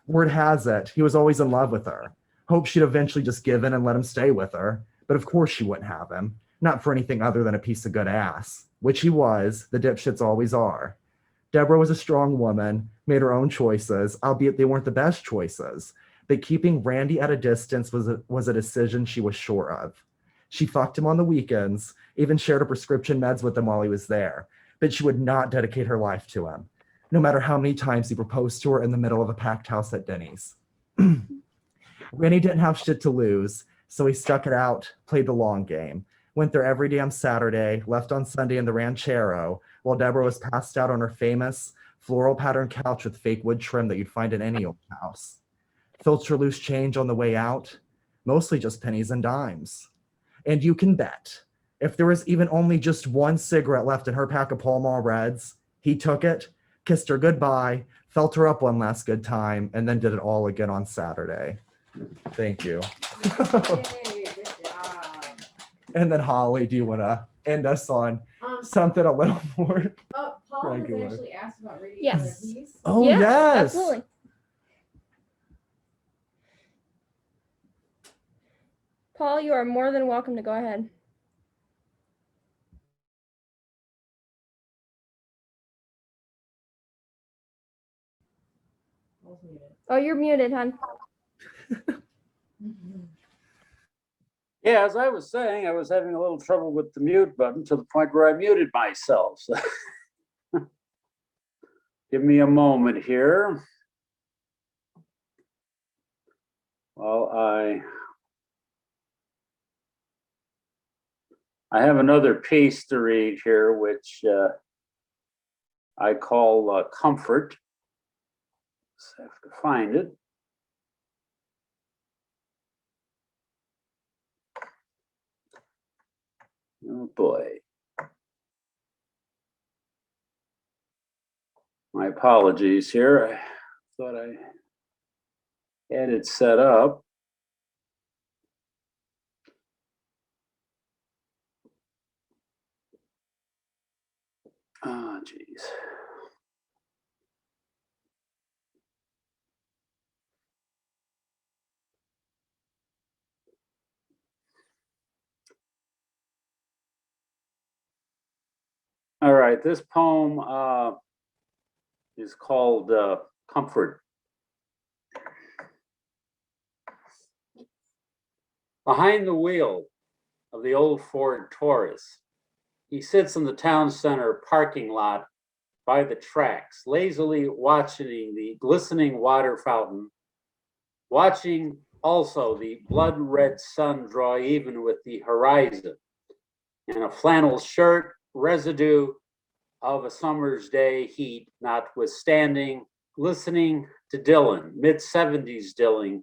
[SPEAKER 3] Word has it, he was always in love with her. Hoped she'd eventually just give in and let him stay with her, but of course she wouldn't have him. Not for anything other than a piece of good ass, which he was, the dipshits always are. Deborah was a strong woman, made her own choices, albeit they weren't the best choices, but keeping Randy at a distance was a decision she was sure of. She fucked him on the weekends, even shared her prescription meds with him while he was there, but she would not dedicate her life to him, no matter how many times he proposed to her in the middle of a packed house at Denny's. Randy didn't have shit to lose, so he stuck it out, played the long game, went there every damn Saturday, left on Sunday in the Ranchero, while Deborah was passed out on her famous floral pattern couch with fake wood trim that you'd find in any old house. Filter loose change on the way out, mostly just pennies and dimes. And you can bet, if there was even only just one cigarette left in her pack of Pall Mall Reds, he took it, kissed her goodbye, felt her up one last good time, and then did it all again on Saturday. Thank you.
[SPEAKER 1] Yay, good job.
[SPEAKER 3] And then Holly, do you want to end us on something a little more.
[SPEAKER 1] Paul has
[SPEAKER 3] Regular.
[SPEAKER 1] actually asked about reading
[SPEAKER 4] Yes.
[SPEAKER 1] another piece.
[SPEAKER 3] Oh,
[SPEAKER 4] Yeah,
[SPEAKER 3] yes.
[SPEAKER 4] absolutely. Paul, you are more than welcome to go ahead. Oh, you're muted, hon.
[SPEAKER 10] Yeah, as I was saying, I was having a little trouble with the mute button to the point where I muted myself. So give me a moment here. Well, I have another piece to read here, which I call Comfort. Just have to find it. Oh boy. My apologies here. I thought I had it set up. Oh, geez. All right, this poem is called Comfort. Behind the wheel of the old Ford Taurus, he sits in the town center parking lot by the tracks, lazily watching the glistening water fountain, watching also the blood red sun draw even with the horizon. In a flannel shirt, residue of a summer's day heat notwithstanding, listening to Dylan, mid-70s Dylan,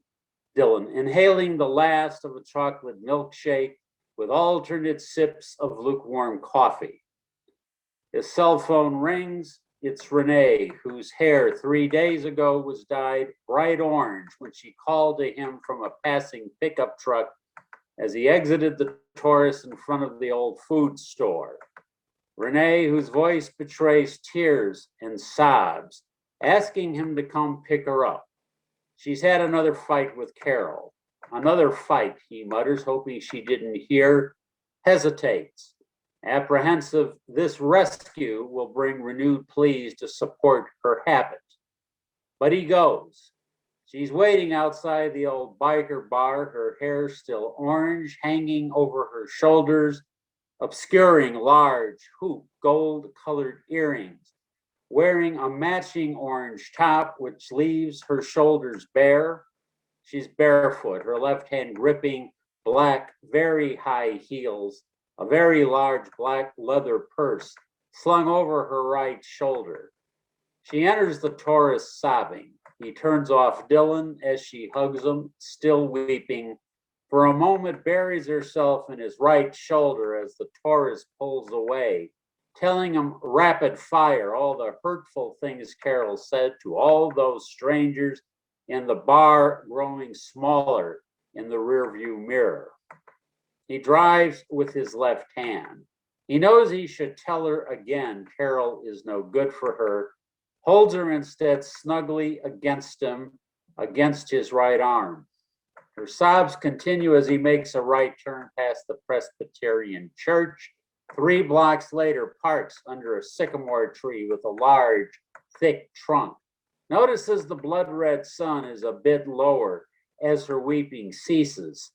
[SPEAKER 10] inhaling the last of a chocolate milkshake with alternate sips of lukewarm coffee. His cell phone rings. It's Renee, whose hair 3 days ago was dyed bright orange when she called to him from a passing pickup truck as he exited the Taurus in front of the old food store. Renee, whose voice betrays tears and sobs, asking him to come pick her up. She's had another fight with Carol. Another fight, he mutters, hoping she didn't hear, hesitates. Apprehensive, this rescue will bring renewed pleas to support her habit. But he goes. She's waiting outside the old biker bar, her hair still orange, hanging over her shoulders, obscuring large hoop gold-colored earrings, wearing a matching orange top which leaves her shoulders bare. She's barefoot, her left hand gripping black, very high heels, a very large black leather purse slung over her right shoulder. She enters the Taurus sobbing. He turns off Dylan as she hugs him, still weeping. For a moment buries herself in his right shoulder as the Taurus pulls away, telling him rapid fire all the hurtful things Carol said to all those strangers in the bar, growing smaller in the rearview mirror. He drives with his left hand. He knows he should tell her again Carol is no good for her, holds her instead snugly against him, against his right arm. Her sobs continue as he makes a right turn past the Presbyterian church. 3 blocks later, parks under a sycamore tree with a large, thick trunk. Notices the blood red sun is a bit lower as her weeping ceases.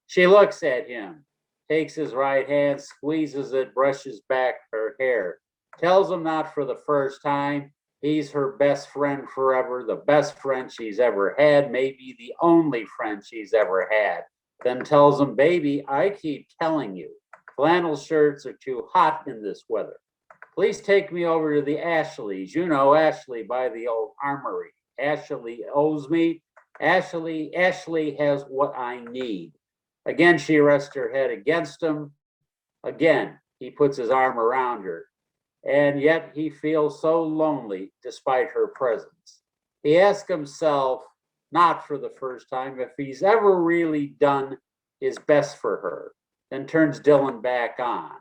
[SPEAKER 10] She looks at him, takes his right hand, squeezes it, brushes back her hair, tells him not for the first time, he's her best friend forever, the best friend she's ever had, maybe the only friend she's ever had. Then tells him, baby, I keep telling you, flannel shirts are too hot in this weather. Please take me over to the Ashleys. You know, Ashley by the old armory. Ashley owes me. Ashley has what I need. Again, she rests her head against him. Again, he puts his arm around her. And yet he feels so lonely despite her presence. He asks himself, not for the first time, if he's ever really done his best for her, then turns Dylan back on.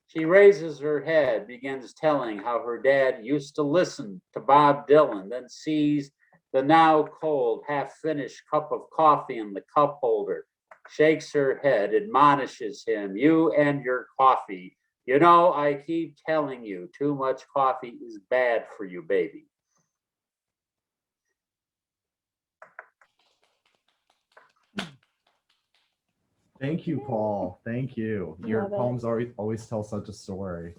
[SPEAKER 10] She raises her head, begins telling how her dad used to listen to Bob Dylan, then sees the now cold, half-finished cup of coffee in the cup holder, shakes her head, admonishes him, "You and your coffee. You know, I keep telling you, too much coffee is bad for you, baby."
[SPEAKER 3] Thank you, Paul. Thank you. Your
[SPEAKER 4] Love it.
[SPEAKER 3] poems always tell such a story.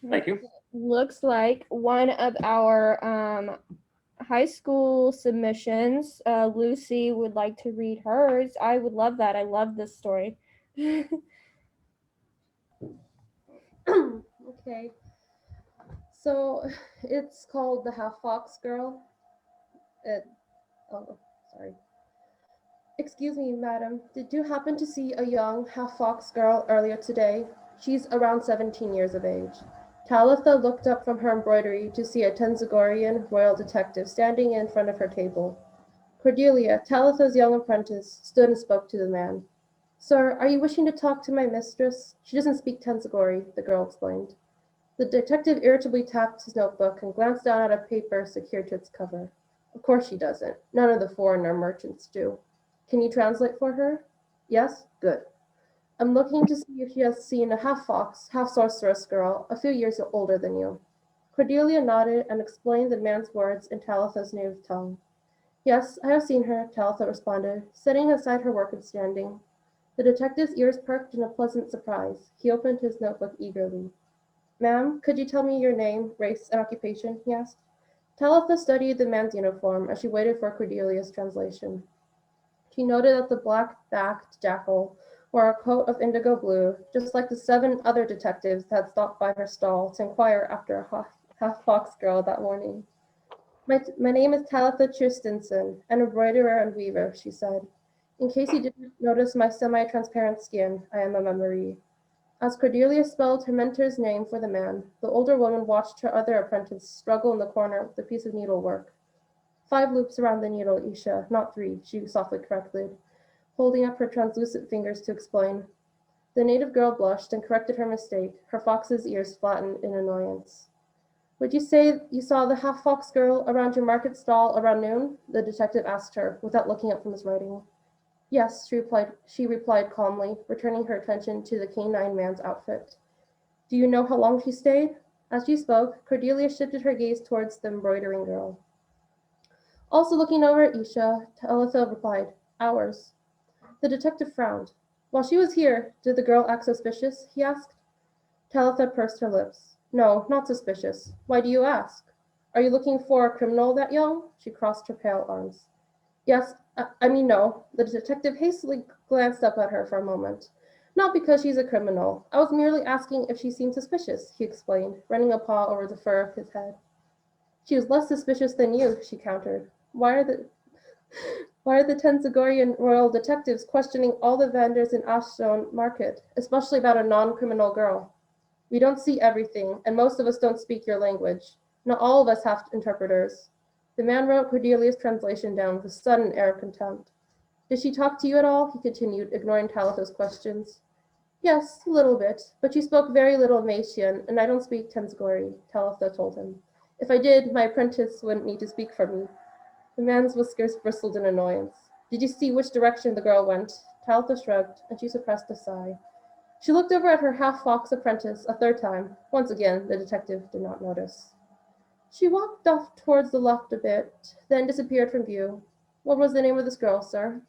[SPEAKER 10] Thank you.
[SPEAKER 4] Looks like one of our high school submissions. Lucy would like to read hers. I would love that. I love this story.
[SPEAKER 12] Okay, so it's called The Half Fox Girl. Oh, sorry. Excuse me, madam. Did you happen to see a young half fox girl earlier today? She's around 17 years of age. Talitha looked up from her embroidery to see a Tenzagorian royal detective standing in front of her table. Cordelia, Talitha's young apprentice, stood and spoke to the man. Sir, are you wishing to talk to my mistress? She doesn't speak Tenzagori, the girl explained. The detective irritably tapped his notebook and glanced down at a paper secured to its cover. Of course she doesn't. None of the foreigner merchants do. Can you translate for her? Yes? Good. I'm looking to see if she has seen a half-fox, half-sorceress girl, a few years older than you. Cordelia nodded and explained the man's words in Talitha's native tongue. Yes, I have seen her, Talitha responded, setting aside her work and standing. The detective's ears perked in a pleasant surprise. He opened his notebook eagerly. Ma'am, could you tell me your name, race, and occupation? He asked. Talitha studied the man's uniform as she waited for Cordelia's translation. She noted that the black-backed jackal wore a coat of indigo blue, just like the 7 other detectives that had stopped by her stall to inquire after a half-fox girl that morning. My name is Talitha Tristensen, an embroiderer and weaver, she said. In case you didn't notice my semi-transparent skin, I am a memory. As Cordelia spelled her mentor's name for the man, the older woman watched her other apprentice struggle in the corner with a piece of needlework. 5 loops around the needle, Isha, not 3, she softly corrected, holding up her translucent fingers to explain. The native girl blushed and corrected her mistake, her fox's ears flattened in annoyance. Would you say you saw the half-fox girl around your market stall around noon? The detective asked her, without looking up from his writing. Yes, she replied calmly, returning her attention to the canine man's outfit. Do you know how long she stayed? As she spoke, Cordelia shifted her gaze towards the embroidering girl. Also looking over at Isha, Talitha replied, Hours. The detective frowned. While she was here, did the girl act suspicious? He asked. Talitha pursed her lips. No, not suspicious. Why do you ask? Are you looking for a criminal that young? She crossed her pale arms. Yes, I mean no. The detective hastily glanced up at her for a moment. Not because she's a criminal. I was merely asking if she seemed suspicious, he explained, running a paw over the fur of his head. She was less suspicious than you, she countered. Why are the Tenzagorian royal detectives questioning all the vendors in Ashstone Market, especially about a non-criminal girl? We don't see everything, and most of us don't speak your language. Not all of us have interpreters. The man wrote Cordelia's translation down with a sudden air of contempt. Did she talk to you at all? He continued, ignoring Talitha's questions. Yes, a little bit, but she spoke very little Maitian, and I don't speak Tenzagori, Talitha told him. If I did, my apprentice wouldn't need to speak for me. The man's whiskers bristled in annoyance. Did you see which direction the girl went? Talitha shrugged, and she suppressed a sigh. She looked over at her half-fox apprentice a third time. Once again, the detective did not notice. She walked off towards the left a bit, then disappeared from view. What was the name of this girl, sir?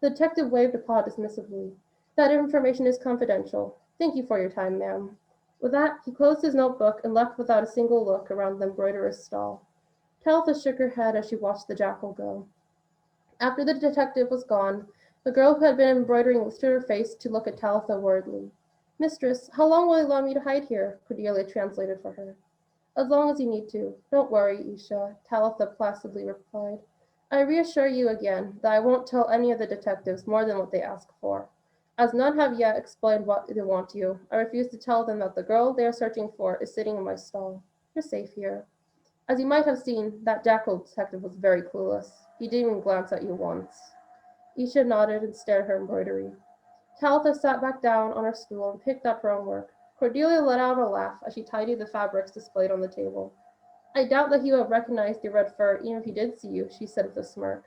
[SPEAKER 12] The detective waved a paw dismissively. That information is confidential. Thank you for your time, ma'am. With that, he closed his notebook and left without a single look around the embroiderer's stall. Talitha shook her head as she watched the jackal go. After the detective was gone, the girl who had been embroidering lifted her face to look at Talitha worriedly. Mistress, how long will you allow me to hide here? Cordelia translated for her. As long as you need to. Don't worry, Isha, Talitha placidly replied. I reassure you again that I won't tell any of the detectives more than what they ask for. As none have yet explained what they want you, I refuse to tell them that the girl they are searching for is sitting in my stall. You're safe here. As you might have seen, that jackal detective was very clueless. He didn't even glance at you once. Isha nodded and stared at her embroidery. Talitha sat back down on her stool and picked up her own work. Cordelia let out a laugh as she tidied the fabrics displayed on the table. I doubt that he would have recognized your red fur even if he did see you, she said with a smirk.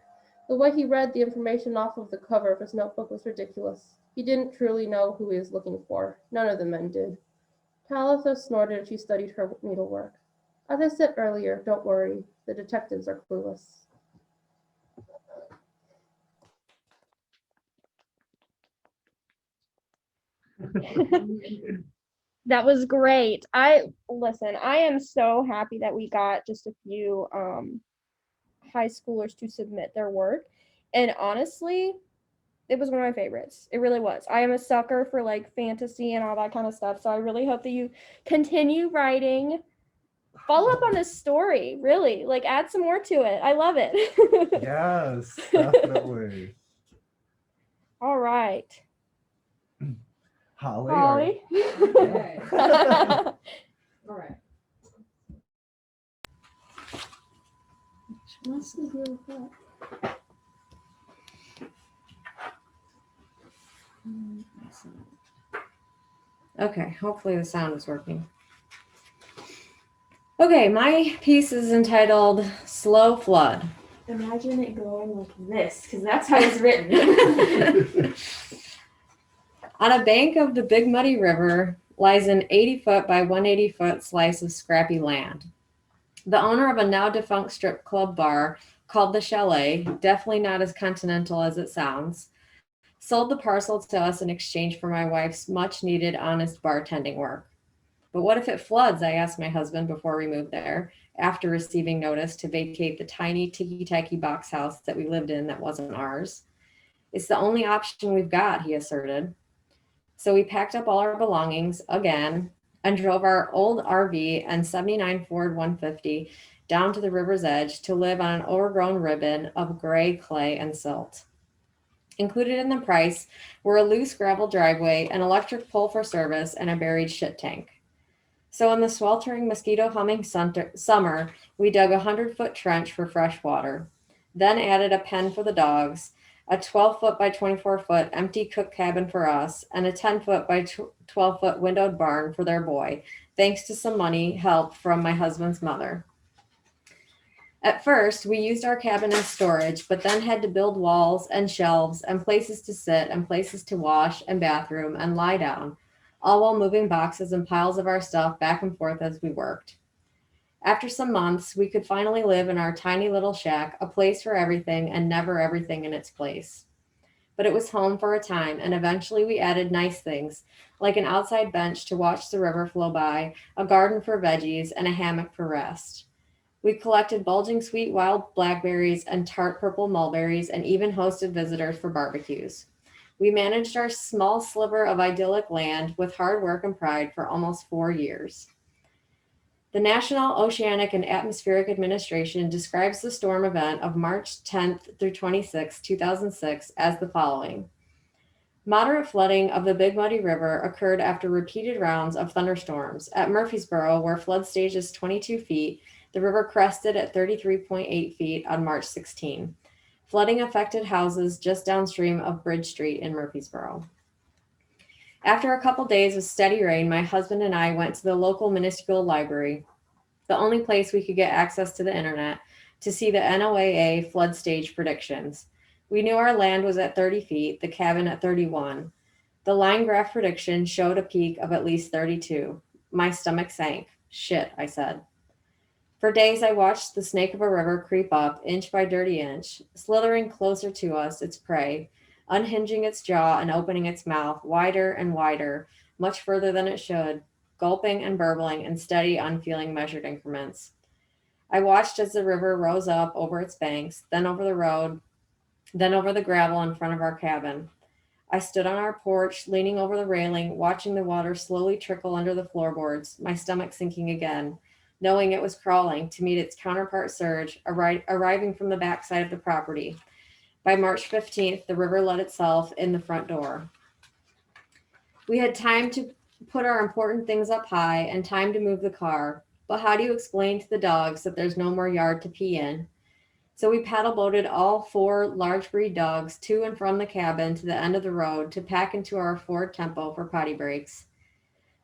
[SPEAKER 12] The way he read the information off of the cover of his notebook was ridiculous. He didn't truly know who he was looking for. None of the men did. Talitha snorted as she studied her needlework. As I said earlier, don't worry. The detectives are clueless.
[SPEAKER 4] That was great. I am so happy that we got just a few high schoolers to submit their work. And honestly, it was one of my favorites. It really was. I am a sucker for like fantasy and all that kind of stuff. So I really hope that you continue writing. Follow up on this story, really. Like add some more to it. I love it.
[SPEAKER 3] Yes, definitely.
[SPEAKER 4] All right.
[SPEAKER 3] Holly.
[SPEAKER 1] Okay. All right. What's the deal with that? Okay, hopefully the sound is working. Okay, my piece is entitled Slow Flood.
[SPEAKER 2] Imagine it going like this, because that's how it's written.
[SPEAKER 1] On a bank of the Big Muddy River lies an 80-foot by 180-foot slice of scrappy land. The owner of a now defunct strip club bar called the Chalet, definitely not as continental as it sounds, sold the parcel to us in exchange for my wife's much needed honest bartending work. But what if it floods? I asked my husband before we moved there, after receiving notice to vacate the tiny ticky-tacky box house that we lived in that wasn't ours. It's the only option we've got, he asserted. So we packed up all our belongings again and drove our old RV and 79 Ford 150 down to the river's edge to live on an overgrown ribbon of gray clay and silt. Included in the price were a loose gravel driveway, an electric pole for service, and a buried shit tank. So in the sweltering mosquito humming summer, we dug a 100-foot trench for fresh water, then added a pen for the dogs, a 12-foot by 24-foot empty cook cabin for us, and a 10-foot by 12-foot windowed barn for their boy, thanks to some money help from my husband's mother. At first, we used our cabin as storage, but then had to build walls and shelves and places to sit and places to wash and bathroom and lie down, all while moving boxes and piles of our stuff back and forth as we worked. After some months, we could finally live in our tiny little shack, a place for everything and never everything in its place. But it was home for a time, and eventually we added nice things, like an outside bench to watch the river flow by, a garden for veggies, and a hammock for rest. We collected bulging sweet wild blackberries and tart purple mulberries and even hosted visitors for barbecues. We managed our small sliver of idyllic land with hard work and pride for almost 4 years. The National Oceanic and Atmospheric Administration describes the storm event of March 10th through 26, 2006 as the following. Moderate flooding of the Big Muddy River occurred after repeated rounds of thunderstorms. At Murfreesboro, where flood stage is 22 feet, the river crested at 33.8 feet on March 16. Flooding affected houses just downstream of Bridge Street in Murfreesboro. After a couple days of steady rain, my husband and I went to the local minuscule library, the only place we could get access to the internet, to see the NOAA flood stage predictions. We knew our land was at 30 feet, the cabin at 31. The line graph prediction showed a peak of at least 32. My stomach sank. Shit, I said. For days, I watched the snake of a river creep up, inch by dirty inch, slithering closer to us, its prey, unhinging its jaw and opening its mouth wider and wider, much further than it should, gulping and burbling in steady, unfeeling, measured increments. I watched as the river rose up over its banks, then over the road, then over the gravel in front of our cabin. I stood on our porch, leaning over the railing, watching the water slowly trickle under the floorboards, my stomach sinking again, knowing it was crawling to meet its counterpart surge, arriving from the backside of the property. By March 15th, the river let itself in the front door. We had time to put our important things up high and time to move the car, but how do you explain to the dogs that there's no more yard to pee in? So we paddle boated all 4 large breed dogs to and from the cabin to the end of the road to pack into our Ford Tempo for potty breaks.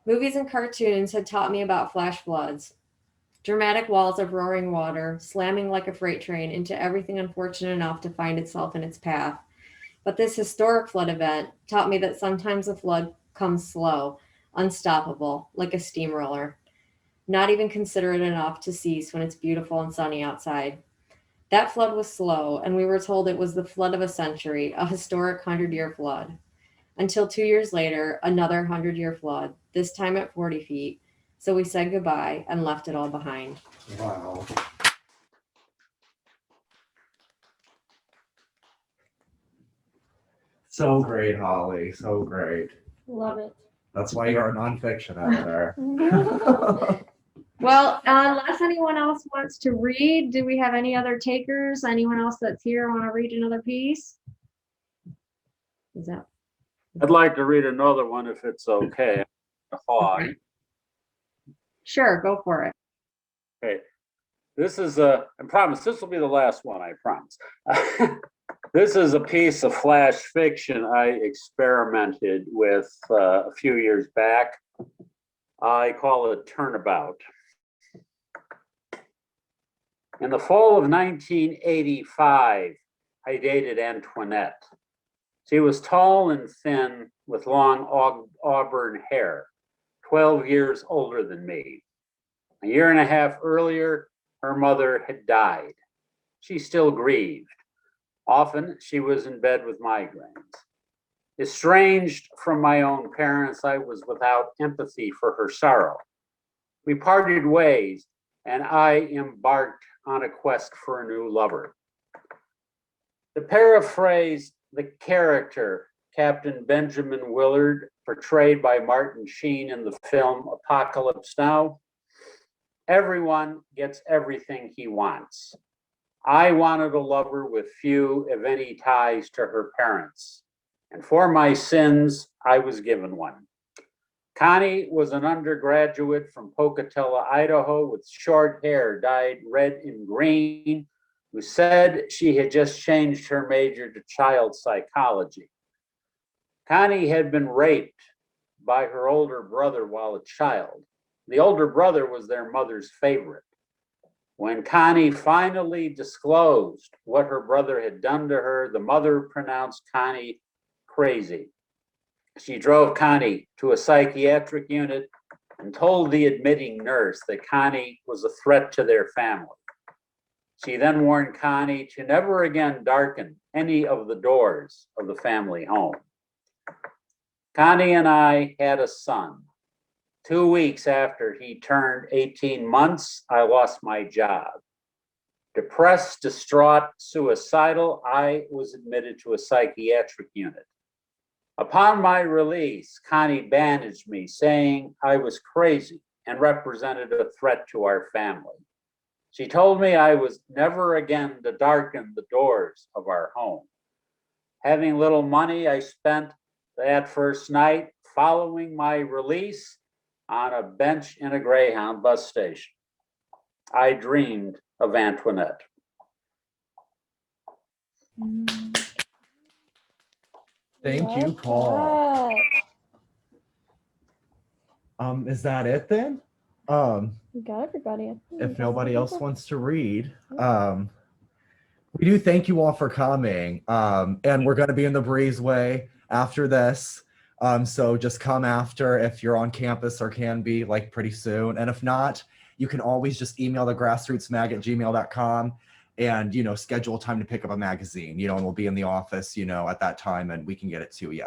[SPEAKER 1] Movies and cartoons had taught me about flash floods, dramatic walls of roaring water, slamming like a freight train into everything unfortunate enough to find itself in its path. But this historic flood event taught me that sometimes a flood comes slow, unstoppable, like a steamroller, not even considerate enough to cease when it's beautiful and sunny outside. That flood was slow, and we were told it was the flood of a century, a historic 100-year flood. Until 2 years later, another 100-year flood, this time at 40 feet. So we said goodbye and left it all behind.
[SPEAKER 3] Wow. So great, Holly. So great.
[SPEAKER 12] Love it.
[SPEAKER 3] That's why you're a nonfiction editor.
[SPEAKER 1] Well, unless anyone else wants to read, do we have any other takers? Anyone else that's here want to read another piece? Is that
[SPEAKER 10] I'd like to read another one if it's okay. Hi.
[SPEAKER 1] sure? Go for it.
[SPEAKER 10] Okay. This is I promise this will be the last one, I promise. This is a piece of flash fiction I experimented with a few years back. I call it Turnabout. In the fall of 1985, I dated Antoinette. She was tall and thin with long auburn hair, 12 years older than me. A year and a half earlier, her mother had died. She still grieved. Often, she was in bed with migraines. Estranged from my own parents, I was without empathy for her sorrow. We parted ways, and I embarked on a quest for a new lover. To paraphrase the character, Captain Benjamin Willard, portrayed by Martin Sheen in the film Apocalypse Now, everyone gets everything he wants. I wanted a lover with few, if any, ties to her parents. And for my sins, I was given one. Connie was an undergraduate from Pocatello, Idaho, with short hair dyed red and green, who said she had just changed her major to child psychology. Connie had been raped by her older brother while a child. The older brother was their mother's favorite. When Connie finally disclosed what her brother had done to her, the mother pronounced Connie crazy. She drove Connie to a psychiatric unit and told the admitting nurse that Connie was a threat to their family. She then warned Connie to never again darken any of the doors of the family home. Connie and I had a son. 2 weeks after he turned 18 months, I lost my job. Depressed, distraught, suicidal, I was admitted to a psychiatric unit. Upon my release, Connie bandaged me, saying I was crazy and represented a threat to our family. She told me I was never again to darken the doors of our home. Having little money, I spent that first night following my release on a bench in a Greyhound bus station. I dreamed of Antoinette.
[SPEAKER 3] Thank you, Paul. Is that it then?
[SPEAKER 4] We got everybody.
[SPEAKER 3] If nobody else wants to read, we do thank you all for coming. And we're going to be in the Breezeway after this. So just come after if you're on campus or can be like pretty soon. And if not, you can always just email the grassrootsmag@gmail.com and, you know, schedule time to pick up a magazine, you know, and we'll be in the office, you know, at that time and we can get it to you.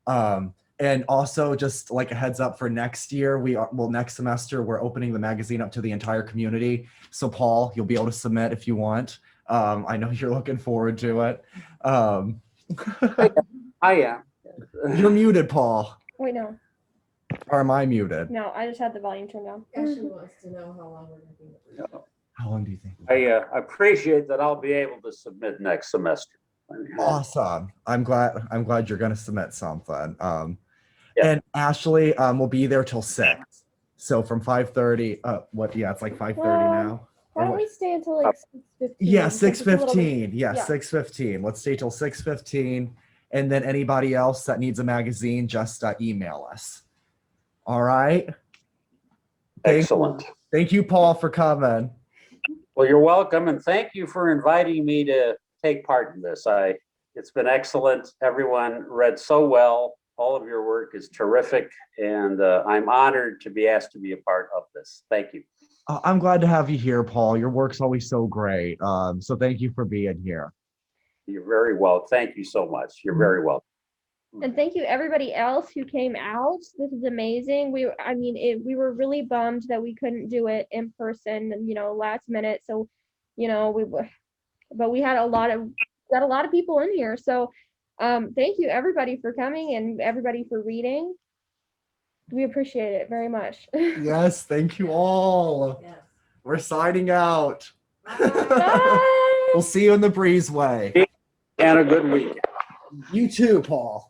[SPEAKER 3] And also just like a heads up for next year, next semester, we're opening the magazine up to the entire community. So Paul, you'll be able to submit if you want. I know you're looking forward to it.
[SPEAKER 10] I am.
[SPEAKER 3] You're muted, Paul.
[SPEAKER 4] Wait, no.
[SPEAKER 3] Or am I muted?
[SPEAKER 4] No, I just had the volume turned down.
[SPEAKER 12] Ashley wants to know how long we're going to be in the
[SPEAKER 3] How long do you think?
[SPEAKER 10] I appreciate that I'll be able to submit next semester.
[SPEAKER 3] Awesome. I'm glad you're going to submit something.
[SPEAKER 10] Yeah.
[SPEAKER 3] And Ashley, we'll be there till 6. So from 5:30, it's like 5:30 now.
[SPEAKER 4] Why don't we stay until like 6:15?
[SPEAKER 3] Yeah,
[SPEAKER 4] Because it's a little
[SPEAKER 3] 6:15.
[SPEAKER 4] bit-
[SPEAKER 3] Yeah, 6:15. Let's stay till 6:15. And then anybody else that needs a magazine, just email us All right.
[SPEAKER 10] Excellent.
[SPEAKER 3] Thank you, Paul, for coming.
[SPEAKER 10] Well, you're welcome, and thank you for inviting me to take part in this. It's been excellent. Everyone read so well. All of your work is terrific, and I'm honored to be asked to be a part of this. Thank you.
[SPEAKER 3] I'm glad to have you here, Paul. Your work's always so great. So thank you for being here.
[SPEAKER 10] You're very well. Thank you so much. You're very welcome.
[SPEAKER 4] And thank you everybody else who came out. This is amazing. We were really bummed that we couldn't do it in person, last minute. So, but we had a lot of people in here. So, thank you everybody for coming and everybody for reading. We appreciate it very much.
[SPEAKER 3] Yes, thank you all.
[SPEAKER 1] Yes.
[SPEAKER 3] We're signing out.
[SPEAKER 4] Bye.
[SPEAKER 3] We'll see you in the breezeway.
[SPEAKER 10] And a good weekend.
[SPEAKER 3] You too, Paul.